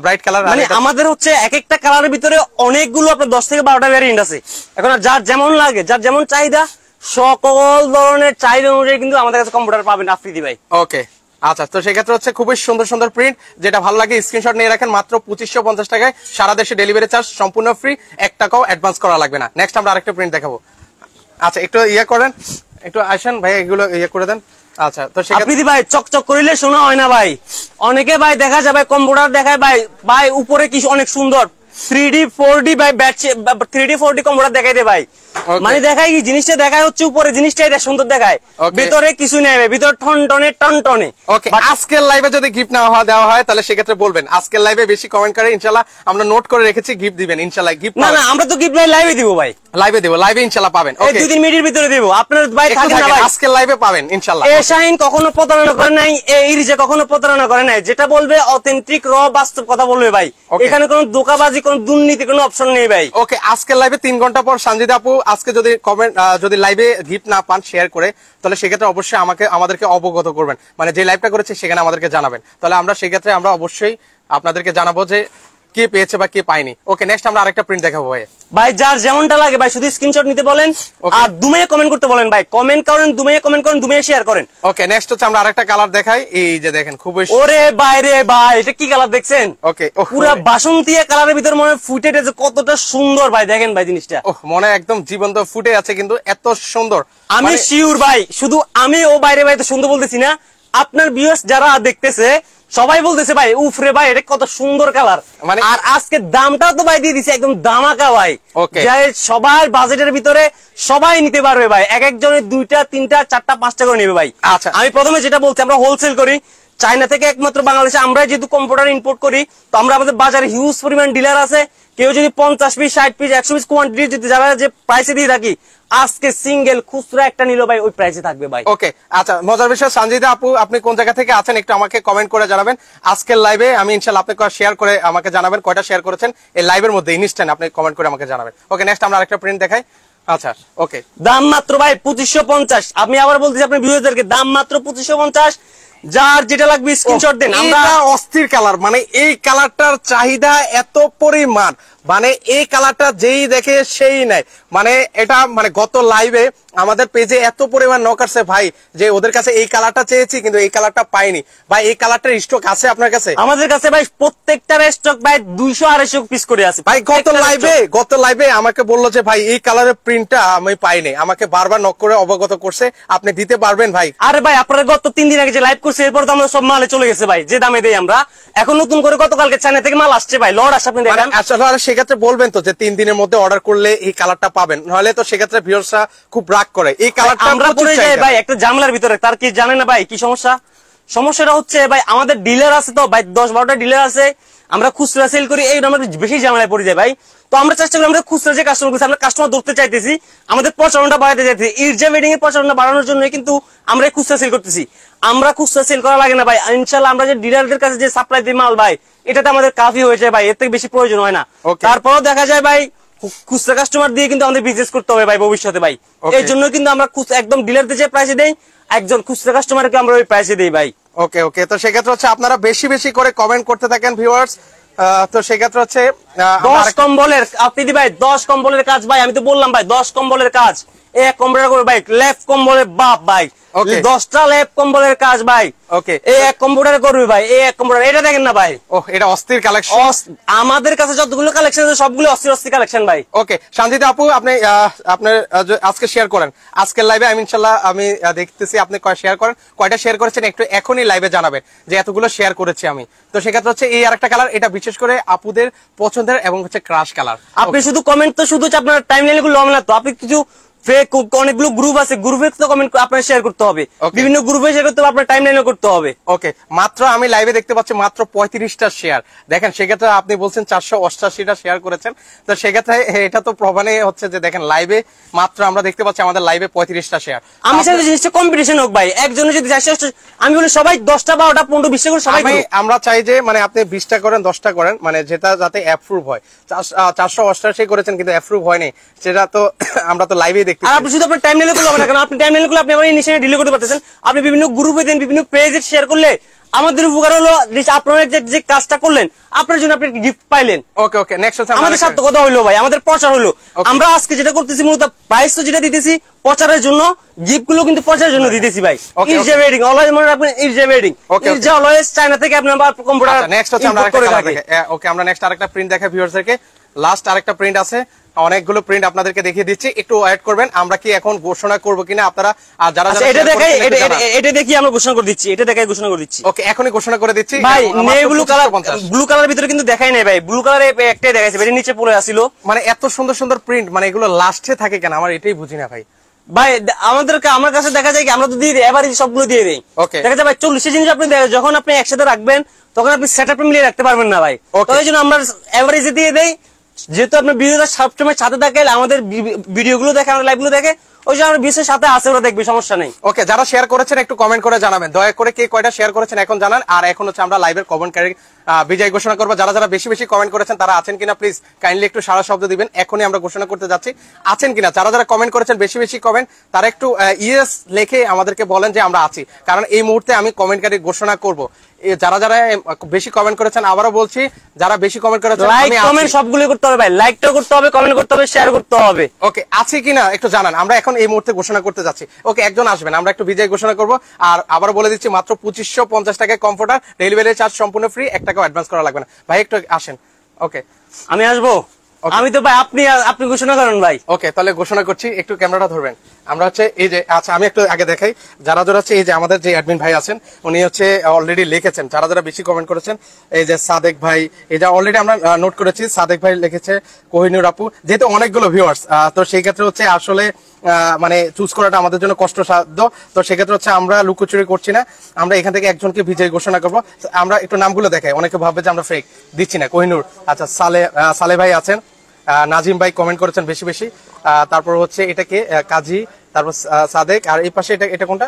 ব্রাইট কালার। মানে আমাদের হচ্ছে এক একটা কালারের ভিতরে অনেকগুলো আপনার 10 থেকে 12টা ভ্যারিয়েন্ট আছে। এখন যার যেমন লাগে, যার যেমন চাহিদা, সকল ধরনের চাহিদা অনুযায়ী কিন্তু আমাদের কাছে কম্পিউটার পাবেন আফ্রিদি ভাই। ওকে, আচ্ছা, তো সেক্ষেত্রে হচ্ছে খুবই সুন্দর সুন্দর প্রিন্ট, যেটা ভালো লাগে স্ক্রিনশট নিয়ে রাখেন। মাত্র 2550 টাকায় সারা দেশে ডেলিভারি চার্জ সম্পূর্ণ ফ্রি, 1 টাকাও অ্যাডভান্স করা লাগবে না। নেক্সট আমরা আরেকটা প্রিন্ট দেখাবো। আচ্ছা, একটু করেন, একটু আসেন ভাই, এগুলো করে দেন। আচ্ছা, তো আফ্রিদি ভাই চকচক করিলে শোনা হয় না ভাই, অনেকে ভাই দেখা যায় ভাই কম্পিউটার দেখায় ভাই উপরে কি অনেক সুন্দর 3D 4D ভাই 3D 4D কম্পিউটার দেখাই দে ভাই, মানে দেখায় কি জিনিসটা দেখায় হচ্ছে উপরে জিনিসটা এটা সুন্দর দেখায়, ভিতরে কিছু নেই, ভিতর টনটনে। ওকে, আজকের লাইভে যদি গিফট না দেওয়া হয় তাহলে সেক্ষেত্রে বলবেন। আজকের লাইভে বেশি কমেন্ট করে ইনশাআল্লাহ আমরা নোট করে রেখেছি, গিফট দিবেন ইনশাআল্লাহ। গিফট না আমরা তো গিফট লাইভে দিব ভাই, লাইভে দেব, লাইভে ইনশাআল্লাহ পাবেন। ওকে, 2-3 মিনিটের ভিতরে দেব, আপনার ভাই থাকে না ভাই, আজকের লাইভে পাবেন ইনশাআল্লাহ। এ শাহিন কখনো প্রতারণা করে নাই, এই যে কখনো প্রতারণা করে নাই, যেটা বলবে অথেন্টিক বাস্তব কথা বলবে ভাই, এখানে কোনো ধোঁকাবাজি, কোনো দুর্নীতি, কোনো অপশন নেই ভাই। ওকে, আজকের লাইভে 3 ঘন্টা পর সঞ্জিদা আপু আজকে যদি যদি লাইভে গিফট না পান শেয়ার করে, তাহলে সেক্ষেত্রে অবশ্যই আমাদেরকে অবগত করবেন, মানে যে লাইভটা করেছে সেখানে আমাদেরকে জানাবেন, তাহলে আমরা সেক্ষেত্রে আমরা অবশ্যই আপনাদেরকে জানাবো যে কে পেয়েছে বা কে পায়নি। ওকে, নেক্সট আমরা আরেকটা প্রিন্ট দেখাবো ভাই যার যেমনটা লাগে ভাই শুধু স্ক্রিনশট নিতে বলেন, আর দুমেয়ে কমেন্ট করতে বলেন ভাই, কমেন্ট করেন, দুমেয়ে কমেন্ট করেন, দুমেয়ে শেয়ার করেন। ওকে, নেক্সট হচ্ছে আমরা আরেকটা কালার দেখাই, এই যে দেখেন খুবই, ওরে বাইরে ভাই এটা কি কালার দেখছেন? ওকে, পুরো বাসন্তী কালারের ভিতর মনে ফুটে যে কতটা সুন্দর ভাই, দেখেন ভাই জিনিসটা, মনে একদম জীবন্ত ফুটে আছে কিন্তু এত সুন্দর। আমি শিওর ভাই, শুধু আমি ও বাইরে ভাই তো সুন্দর বলতেছি না, আপনার ভিউয়ার্স যারা দেখতেছে সবাই বলতেছে ভাই উফ রে ভাই এটা কত সুন্দর কালার, মানে আর আজকে দামটাও তো ভাই দিয়ে দিছে একদম দামাকা ভাই, সবার বাজেটের ভিতরে সবাই নিতে পারবে ভাই, এক একজনের 2টা 3টা 4টা 5টা করে নেবে ভাই। আচ্ছা, আমি প্রথমে যেটা বলছি, আমরা হোলসেল করি, চায়না থেকে একমাত্র বাংলাদেশে আমরা যেহেতু কম্পিউটার ইম্পোর্ট করি, তো আমরা আমাদের বাজারে হিউজ পরিমাণ ডিলার আছে, কেউ যদি 50 পিস 60 পিস 100 পিস কোয়ান্টিটি যদি যারা যে প্রাইসে দিয়ে থাকি, আজকে সিঙ্গেল খুচরা একটা নিলো ভাই ওই প্রাইসে থাকবে ভাই। ওকে, আচ্ছা, মজার বিষয় সঞ্জিদা আপু আপনি কোন জায়গা থেকে আছেন একটু আমাকে কমেন্ট করে জানাবেন। আজকের লাইভে আমি ইনশাআল্লাহ আপনি শেয়ার করে আমাকে জানাবেন কয়টা শেয়ার করেছেন এই লাইভের মধ্যে, ইনস্ট্যান্ট আপনি কমেন্ট করে আমাকে জানাবেন। ওকে, নেক্সট আমরা আরেকটা প্রিন্ট দেখাই। আচ্ছা, ওকে, দাম মাত্র ভাই 2550, আমি আবার বলতেছি আপনার ভিউয়ারদেরকে দাম মাত্র 2550, যার যেটা লাগবে স্ক্রিনশট দেন। আমরা অস্থির কালার, মানে এই কালারটার চাহিদা এত পরিমাণ, মানে এই কালারটা যেই দেখে সেই নেয়, মানে এটা মানে গত লাইভে আমাদের পেজে এত পরিমাণ নক আসছে ভাই যে ওদের কাছে এই কালারটা চেয়েছি কিন্তু এই কালারটা পাইনি ভাই। এই কালারটার স্টক আছে আপনার কাছে? আমাদের কাছে ভাই প্রত্যেকটার স্টক ভাই 200-250 পিস করে আছে ভাই। গত লাইভে আমাকে বললো যে ভাই এই কালারের প্রিন্টটা আমি পাইনি, আমাকে বারবার নক করে অবগত করছে, আপনি দিতে পারবেন ভাই? আরে ভাই আপনারা গত 3 দিন আগে যে লাইভ করছি, এরপর তো আমরা সব মালে চলে গেছে ভাই, যে দামে দেই আমরা। এখন নতুন করে গতকালকে চায়না থেকে মাল আসছে ভাই, লর্ড আসছে, আপনি দেখেন। আসলে আর সেক্ষেত্রে বলবেন তো যে 3 দিনের মধ্যে অর্ডার করলে এই কালারটা পাবেন, নাহলে তো সেক্ষেত্রে ভিউয়ার্সরা খুব রাগ করে। এই কালারটা আমরা পড়ে যাই ভাই একটা ঝামেলার ভিতরে, তার কি জানেন না ভাই কি সমস্যা? সমস্যাটা হচ্ছে ভাই আমাদের ডিলার আছে তো ভাই, 10-12টা ডিলার আছে, আমরা খুচরা সেল করি, এই আমরা বেশি ঝামেলায় পড়ে যাই ভাই। তো আমরা চেষ্টা করি, আমরা খুচরা যে কাস্টমার করছি, আমরা কাস্টমার ধরতে চাইতেছি, আমাদের প্রচারণাটা বাড়াতে চাইতেছি, ইরজা ওয়েডিং এর প্রচারণা বাড়ানোর জন্য কিন্তু আমরা খুচরা সেল করতেছি। আমরা খুচরা সেল করা লাগে না ভাই, ইনশাআল্লাহ আমরা যে ডিলারদের কাছে যে সাপ্লাই দিই মাল ভাই, এটাতে আমাদের কাফি হয়ে যায় ভাই, এর থেকে বেশি প্রয়োজন হয় না। তারপরেও দেখা যায় ভাই খুচরা কাস্টমার দিয়ে কিন্তু আমাদের বিজনেস করতে হবে ভাই ভবিষ্যতে ভাই, এই জন্য কিন্তু আমরা একদম ডিলারদের যে প্রাইসে দেই, একজন খুচরা কাস্টমারকে আমরা ওই প্রাইসে দেই ভাই। ওকে ওকে, তো সেক্ষেত্রে হচ্ছে আপনারা বেশি বেশি করে কমেন্ট করতে থাকেন ভিউয়ার্স। তো সেক্ষেত্রে হচ্ছে 10 কম্বলের আপনি দি ভাই, 10 কম্বলের কাজ ভাই, আমি তো বললাম ভাই 10 কম্বলের কাজ, এক কম্বলের করে ভাই, লেফট কম্বলের বাপ ভাই, 10টা লেফট কম্বলের কাজ ভাই। ওকে, এই এক কম্পিউটারে করবে ভাই, এই এক কম্পিউটার, এটা দেখেন না ভাই, এটা অস্থির কালেকশন। আমাদের কাছে যতগুলো কালেকশন আছে সবগুলো অস্থির অস্থির কালেকশন ভাই। ওকে সঞ্জিতা আপু, আপনি আপনার আজকে শেয়ার করেন আজকের লাইভে, আমি ইনশাআল্লাহ আমি দেখতেছি আপনি শেয়ার করেন, কয়টা শেয়ার করেছেন একটু এখনই লাইভে জানাবেন যে এতগুলো শেয়ার করেছি আমি। তো সেক্ষেত্রে হচ্ছে এই আরেকটা কালার, এটা বিশেষ করে আপুদের পছন্দের এবং হচ্ছে ক্রাশ কালার। আপনি শুধু কমেন্ট তো শুধু আপনার টাইমলাইনে গুলো লং না তো, আপনি কিছু অনেকগুলো গ্রুপ আছে, গ্রুপে তো কমেন্ট আপনার শেয়ার করতে হবে, বিভিন্ন গ্রুপে শেয়ার করতে হবে, আপনার টাইমলাইনে করতে হবে। ওকে, মাত্র আমি লাইভে দেখতে পাচ্ছি মাত্র 35টা শেয়ার। দেখেন সেক্ষেত্রে আপনি বলছেন 488টা শেয়ার করেছেন, তো সেক্ষেত্রে এটা তো প্রমাণে হচ্ছে যে দেখেন লাইভে মাত্র আমরা দেখতে পাচ্ছি আমাদের লাইভে 35টা শেয়ার। আমি চাই জিনিসটা কম্পিটিশন হোক ভাই, একজনে যদি আমি বলি সবাই 10টা 12টা 15 20টা করে সবাই, আমরা চাই যে মানে আপনি 20টা করেন 10টা করেন, মানে যেটা যাতে অ্যাপ্রুভ হয়। 488 করেছেন কিন্তু অ্যাপ্রুভ হয়নি, সেটা তো আমরা তো লাইভে দেখতে। আর আপনি শুধু আপনার টাইমলাইনে করলে হবে না, কারণ আপনি টাইমলাইনে করলে আপনি আবার ইনিশিয়ালি ডিলিট করতে পারতেছেন, আপনি বিভিন্ন গ্রুপে দেন, বিভিন্ন পেজে শেয়ার করলে আমাদের উপকার হলো, আপনারা যে কাজটা করলেন আপনার জন্য আপনি গিফট পাইলেন। ওকে ওকে, নেক্সট হচ্ছে আমাদের সার্থকতা হইলো ভাই, আমাদের প্রচার হলো। আমরা আজকে যেটা করতেছি মূলত প্রাইস তো যেটা দিতেছি প্রচারের জন্য, গিফট গুলো কিন্তু প্রচারের জন্য দিতেছি ভাই। ইরজা ওয়েডিং অলওয়েজ মনে রাখবেন, ইরজা ওয়েডিং, ইরজা অলওয়েজ চায়না থেকে আপনি আবার কম্পিউটার। নেক্সট হচ্ছে আমরা ওকে, আমরা নেক্সট আরেকটা প্রিন্ট দেখাই ভিউয়ার্সদেরকে, লাস্ট আরেকটা প্রিন্ট আছে, অনেকগুলো প্রিন্ট আপনাদেরকে দেখিয়ে দিচ্ছি, একটু ওয়েট করবেন। আমরা কি এখন ঘোষণা করব কিনা আপনারা যারা যারা এটা দেখাই, এটা দেখি আমরা ঘোষণা করে দিচ্ছি, এটা দেখাই ঘোষণা করে দিচ্ছি। ওকে, এখনই ঘোষণা করে দিচ্ছি ভাই। নেভি ব্লু কালার, ব্লু কালারের ভিতরে কিন্তু দেখাই নাই ভাই, ব্লু কালারে একটাই দেখাইছে, এর নিচে পড়ে আসিল। মানে এত সুন্দর সুন্দর প্রিন্ট, মানে এগুলো লাস্টে থাকে কেন আমার এটাই বুঝি না ভাই। ভাই আমার কাছে দেখা যায় কি, আমরা তো দিয়ে দিই এভারেজ সবগুলো দিয়ে দেই, দেখা যায় ভাই 40 জিনিস আপনি যখন আপনি একসাথে রাখবেন তখন আপনি সেটআপে মিলিয়ে রাখতে পারবেন না ভাই, তো এই জন্য আমরা এভারেজে দিয়ে দেই। যেহেতু আপনার ভিডিওটা সবসময় সাথে থাকে, আমাদের ভিডিওগুলো দেখে, আমাদের লাইভগুলো দেখে, ওই যে আমার বিশেষ সাথে আছে, ওরা দেখবে, সমস্যা নেই। ওকে, যারা শেয়ার করেছেন একটু কমেন্ট করে জানাবেন, দয়া করে কে কয়টা শেয়ার করেছেন এখন জানান। আর এখন হচ্ছে আমরা লাইভের কমেন্টকারী বিজয় ঘোষণা করবো। যারা যারা বেশি বেশি কমেন্ট করেছেন তারা আছেন কিনা প্লিজ কাইন্ডলি একটু সারা শব্দ দিবেন, এখনই আমরা ঘোষণা করতে যাচ্ছি আছেন কিনা। যারা যারা কমেন্ট করেছেন বেশি বেশি কমেন্ট, তারা একটু ইয়েস লিখে আমাদেরকে বলেন যে আমরা আছি, কারণ এই মুহূর্তে আমি কমেন্টকারী ঘোষণা করব। যারা যারা বেশি কমেন্ট করেছেন, আবারও বলছি যারা বেশি কমেন্ট করেছেন, লাইক কমেন্ট সবগুলো করতে হবে ভাই, লাইকটাও করতে হবে, কমেন্ট করতে হবে, শেয়ার করতে হবে। ওকে, আছে কিনা একটু জানান, আমরা এখন এই মুহূর্তে ঘোষণা করতে যাচ্ছি। ওকে, একজন আসবেন, আমরা একটু বিজয় ঘোষণা করব। আর আবার বলে দিচ্ছি মাত্র 2550 টাকায় কমফোর্টার, ডেলিভারি চার্জ সম্পূর্ণ ফ্রি, 1 টাকাও অ্যাডভান্স করা লাগবে না ভাই, একটু আসেন। ওকে, আমি আসবো, আমি তো ভাই আপনি ঘোষণা করেন ভাই। ওকে, তাহলে ঘোষণা করছি, একটু ক্যামেরাটা ধরবেন। আমরা হচ্ছে এই যে, আচ্ছা আমি একটু আগে দেখাই যারা যারা হচ্ছে এই যে আমাদের যে অ্যাডমিন ভাই আছেন, উনি হচ্ছে অলরেডি লিখেছেন, যারা যারা বেশি কমেন্ট করেছেন, এই যে সাদেক ভাই, এই যে অলরেডি আমরা নোট করেছি, সাদেক ভাই লিখেছে, কোহিনুর আপু, যেহেতু অনেকগুলো ভিউয়ার্স, তো সেই ক্ষেত্রে হচ্ছে আসলে মানে চুজ করাটা আমাদের জন্য কষ্টসাধ্য, তো সেক্ষেত্রে হচ্ছে আমরা লুকোচুরি করছি না, আমরা এখান থেকে একজনকে বিজয় ঘোষণা করবো। আমরা একটু নামগুলো দেখাই, অনেকে ভাববে যে আমরা ফেক দিচ্ছি না। কোহিনুর, আচ্ছা সালে ভাই আছেন, নাজিম ভাই কমেন্ট করেছেন বেশি বেশি, তারপর হচ্ছে এটাকে কাজী, তারপর সাদেক, আর এই পাশে এটা কোনটা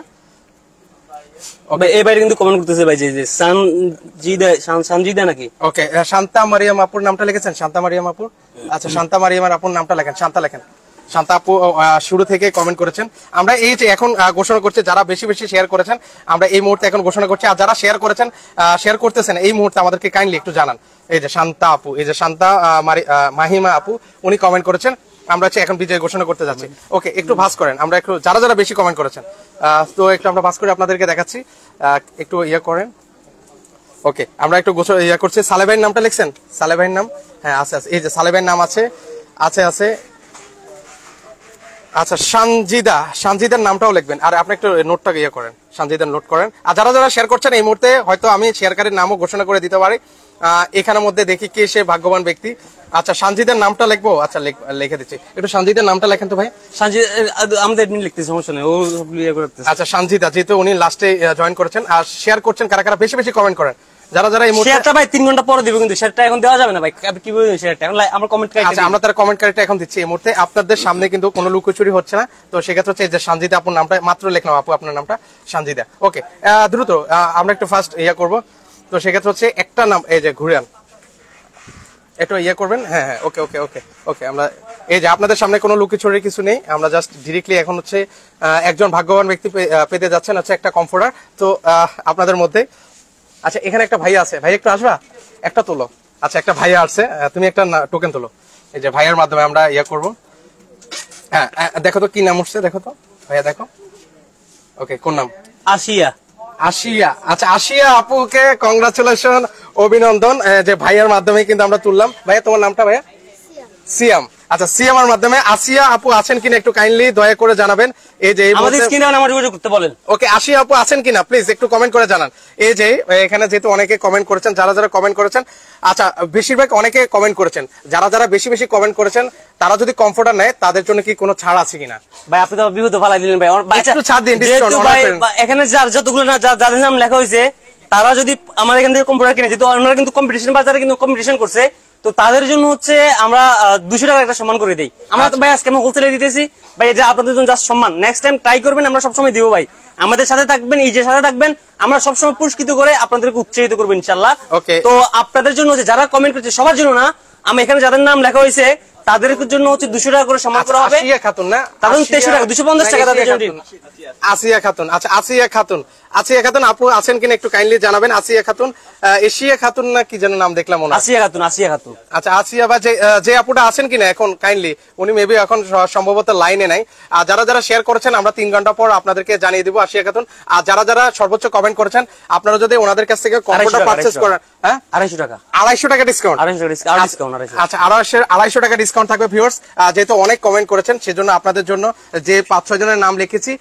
এই বাইরে কিন্তু কমেন্ট করতেছে ভাই, যে সানজিদা নাকি। ওকে, শান্তা মারিয়াম আপুর নামটা লিখেছেন, শান্তা মারিয়াম আপুর, আচ্ছা শান্তা মারিয়াম আপুর নামটা লেখেন, শান্তা লেখেন। শান্তা আপু শুরু থেকে কমেন্ট করেছেন। আমরা এই যে এখন ঘোষণা করছি যারা বেশি বেশি শেয়ার করেছেন, আমরা এই মুহূর্তে এখন ঘোষণা করছি। আর যারা শেয়ার করেছেন, শেয়ার করতেছেন এই মুহূর্তে আমাদেরকে কাইন্ডলি একটু জানান। এই যে শান্তা আপু, এই যে শান্তা মাহিমা আপু, উনি কমেন্ট করেছেন। আমরা হচ্ছে এখন বিজয় ঘোষণা করতে যাচ্ছি। ওকে, একটু ভাস করেন, আমরা একটু যারা যারা বেশি কমেন্ট করেছেন, তো একটু আমরা ভাস করে আপনাদেরকে দেখাচ্ছি, একটু ইয়ে করেন। ওকে, আমরা একটু ইয়ে করছি। সালে ভাইয়ের নামটা লিখছেন, সালে ভাইয়ের নাম, হ্যাঁ আছে আছে, এই যে সালে ভাইয়ের নাম আছে আছে আছে। আচ্ছা সানজিদার নামটাও লিখবেন, আর আপনি একটু নোটটা ইয়ে করেন, সানজিদার নোট করেন। আর যারা যারা শেয়ার করছেন এই মুহূর্তে হয়তো আমি শেয়ারকারীর নামও ঘোষণা করে দিতে পারি এখানের মধ্যে, দেখি কে সে ভাগ্যবান ব্যক্তি। আচ্ছা সানজিদার নামটা লিখবো, আচ্ছা লিখে দিচ্ছি, একটু সানজিদার নামটা লেখেন তো ভাই। সানজিদা আমাদের এডমিন লিখতেছে, সমস্যা নেই, ও ইয়ে করতেছে। আচ্ছা সানজিদা, যেহেতু উনি লাস্টে জয়েন করেছেন আর শেয়ার করছেন, কারা কারা বেশি বেশি কমেন্ট করেন, যারা যারা এই মুহূর্তে। শেয়ারটা ভাই 3 ঘন্টা পরে দিব, কিন্তু শেয়ারটা এখন দেওয়া যাবে না ভাই, কি বলবেন শেয়ারটা এখন আমরা কমেন্ট করে। আচ্ছা আমরা তার কমেন্ট কারিটা এখন দিচ্ছি এই মুহূর্তে, আপনাদের সামনে কিন্তু কোনো লুকোচুরি হচ্ছে না। তো সেক্ষেত্রে হচ্ছে যে সানজিদা আপুর নামটা মাত্র লিখলাম, আপু আপনার নামটা সানজিদা। ওকে দ্রুত আমরা একটু ফার্স্ট ইয়ে করবো। তো সেক্ষেত্রে হচ্ছে একটা নাম, এই যে ঘুরে আন, একটু ইয়ে করবেন। হ্যাঁ হ্যাঁ, ওকে ওকে ওকে ওকে। আমরা এই যে আপনাদের সামনে কোনো লুকোচুরির কিছু নেই, আমরা জাস্ট ডিরেক্টলি এখন হচ্ছে একজন ভাগ্যবান ব্যক্তি পেতে যাচ্ছেন হচ্ছে একটা কমফোর্টার। তো আপনাদের মধ্যে আচ্ছা এখানে একটা ভাইয়া আছে, ভাই একটু আসবা, একটা তোলো। আচ্ছা একটা ভাইয়া আসছে, তুমি একটা টোকেন তোলো। এই যে ভাইয়ার মাধ্যমে আমরা ইয়ে করবো। হ্যাঁ দেখো তো কি নাম উঠছে, দেখো তো ভাইয়া, দেখো। ওকে কোন নাম? আসিয়া। আশিয়া। আচ্ছা আশিয়া আপুকে কংগ্রাচুলেশন, অভিনন্দন, যে ভাইয়ার মাধ্যমে কিন্তু আমরা তুললাম। ভাইয়া তোমার নামটা? ভাইয়া সিয়াম। আচ্ছা সিয়ামের মাধ্যমে আসিয়া আপু আছেন কিনা একটু কাইন্ডলি দয়া করে জানাবেন। এই যে আমাদের স্ক্রিনে আমার যোগাযোগ করতে বলেন। ওকে আসিয়া আপু আছেন কিনা প্লিজ একটু কমেন্ট করে জানান। এই যে এখানে যেহেতু অনেকে কমেন্ট করেছেন, যারা যারা কমেন্ট করেছেন, আচ্ছা বেশিরভাগ অনেকে কমেন্ট করেছেন, যারা যারা বেশি বেশি কমেন্ট করেছেন তারা যদি কমফোর্টার নেয় তাদের জন্য কি কোনো ছাড় আছে কিনা? ভাই আপনি তো বিহুদ ফালাই দিলেন ভাই, একটু ছাড় দিন, এখানে যতগুলো না যাদের নাম লেখা হয়েছে তারা যদি আমার এখান থেকে কম্পিউটার কিনে, যেহেতু ওনারা কিন্তু কম্পিটিশন বাজারে কিন্তু কম্পিটিশন করছে, তো তাদের জন্য হচ্ছে আমরা 200 টাকা একটা সম্মান করে দিই। আমরা তো ভাই আজকে আমরা হোলসেলে দিতেছি ভাই, যে আপনাদের জন্য জাস্ট সম্মান। নেক্সট টাইম ট্রাই করবেন, আমরা সবসময় দিব ভাই, আমাদের সাথে থাকবেন, এই যে সাথে থাকবেন, আমরা সবসময় পুরস্কৃত করে আপনাদেরকে উৎসাহিত করবো ইনশাল্লাহ। তো আপনাদের জন্য হচ্ছে যারা কমেন্ট করছে সবার জন্য না, আমি এখানে যাদের নাম লেখা হয়েছে তাদের জন্য হচ্ছে 200 টাকা করে সম্মান করা হবে। আসিয়া খাতুন না, তাদের 300 টাকা, 250 টাকা তাদের জন্য। আসিয়া খাতুন। আচ্ছা আসিয়া খাতুন, আসিয়া খাতুন আপু আছেন কিনা একটু কাইন্ডলি জানাবেন। আসিয়া খাতুন, এশিয়া খাতুন না কি যেন নাম দেখলাম ওনার। আসিয়া খাতুন, আসিয়া খাতুন। আচ্ছা আসিয়া বা যে আপুটা আছেন কিনা এখন কাইন্ডলি, উনি মেবি এখন সম্ভবত লাইনে নাই। আর যারা যারা শেয়ার করেছেন আমরা 3 ঘন্টা পর আপনাদেরকে জানিয়ে দিব আসিয়া খাতুন। আর যারা যারা সর্বোচ্চ কমেন্ট করেছেন আপনারা যদি ওনাদের কাছ থেকে কম্পিউটার পারচেজ করেন, হ্যাঁ 250 টাকা, 250 টাকা ডিসকাউন্ট। আচ্ছা 250 টাকা ডিসকাউন্ট থাকবে ভিউয়ার্স। যেহেতু অনেক কমেন্ট করেছেন সেজন্য আপনাদের জন্য যে 5-6 জনের নাম লিখেছি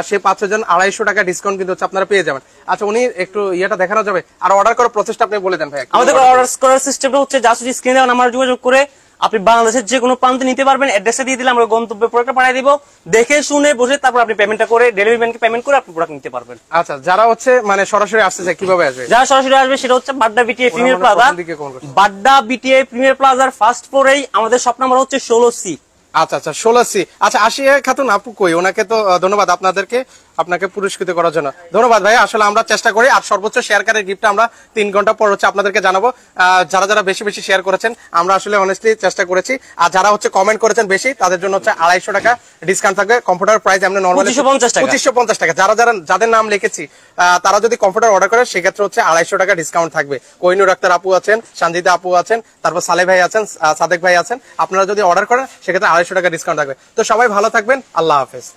সেই 5-6 জন 250 টাকা ডিসকাউন্ট কিন্তু আপনারা পেয়ে যাবেন। আচ্ছা উনি একটু ইয়েটা দেখানো যাবে, আর অর্ডার করার প্রসেসটা আপনি বলে দেন ভাই। আমাদের অর্ডার করার সিস্টেমটা হচ্ছে জাস্ট স্ক্রিনে দেওয়া নাম্বার যোগাযোগ করে আপনি বাংলাদেশের যে কোনো প্রান্তে নিতে পারবেন, অ্যাড্রেসটা দিয়ে দিলে আমরা গন্তব্যে প্রোডাক্টটা পাঠিয়ে দিব, দেখে শুনে বসে তারপর আপনি পেমেন্টটা করে ডেলিভারি ম্যানকে পেমেন্ট করে আপনি প্রোডাক্ট নিতে পারবেন। আচ্ছা যারা হচ্ছে মানে সরাসরি আসতে চায় কিভাবে আসবে? যারা সরাসরি আসবে সেটা হচ্ছে Badda BTI premier plaza, Badda BTI premier প্লাজার ফার্স্ট ফ্লোরেই আমাদের শপ নাম্বার হচ্ছে 16C। আচ্ছা আচ্ছা 16C। আচ্ছা আসিয়া খাতুন আপু কই, ওনাকে তো ধন্যবাদ আপনাকে পুরস্কৃত করার জন্য ধন্যবাদ ভাই। আসলে আমরা চেষ্টা করি, আর সর্বোচ্চ শেয়ারকারীর গিফট আমরা 3 ঘন্টা পর হচ্ছে আপনাদেরকে জানাবো। যারা যারা বেশি বেশি শেয়ার করেছেন আমরা আসলে অনেস্টলি চেষ্টা করেছি, আর যারা হচ্ছে কমেন্ট করেছেন বেশি তাদের জন্য হচ্ছে 250 টাকা ডিসকাউন্ট থাকবে। কম্পিউটার প্রাইস আমরা নরমালি 2550 টাকা। যাদের নাম লিখেছি তারা যদি কম্পিউটার অর্ডার করে সেক্ষেত্রে হচ্ছে 250 টাকা ডিসকাউন্ট থাকবে। কোহিনুর আক্তার আপু আছেন, সানজিদা আপু আছেন, তারপর সালে ভাই আছেন, সাদেক ভাই আছেন, আপনারা যদি অর্ডার করেন সেক্ষেত্রে 250 টাকা ডিসকাউন্ট থাকবে। তো সবাই ভালো থাকবেন, আল্লাহ হাফেজ।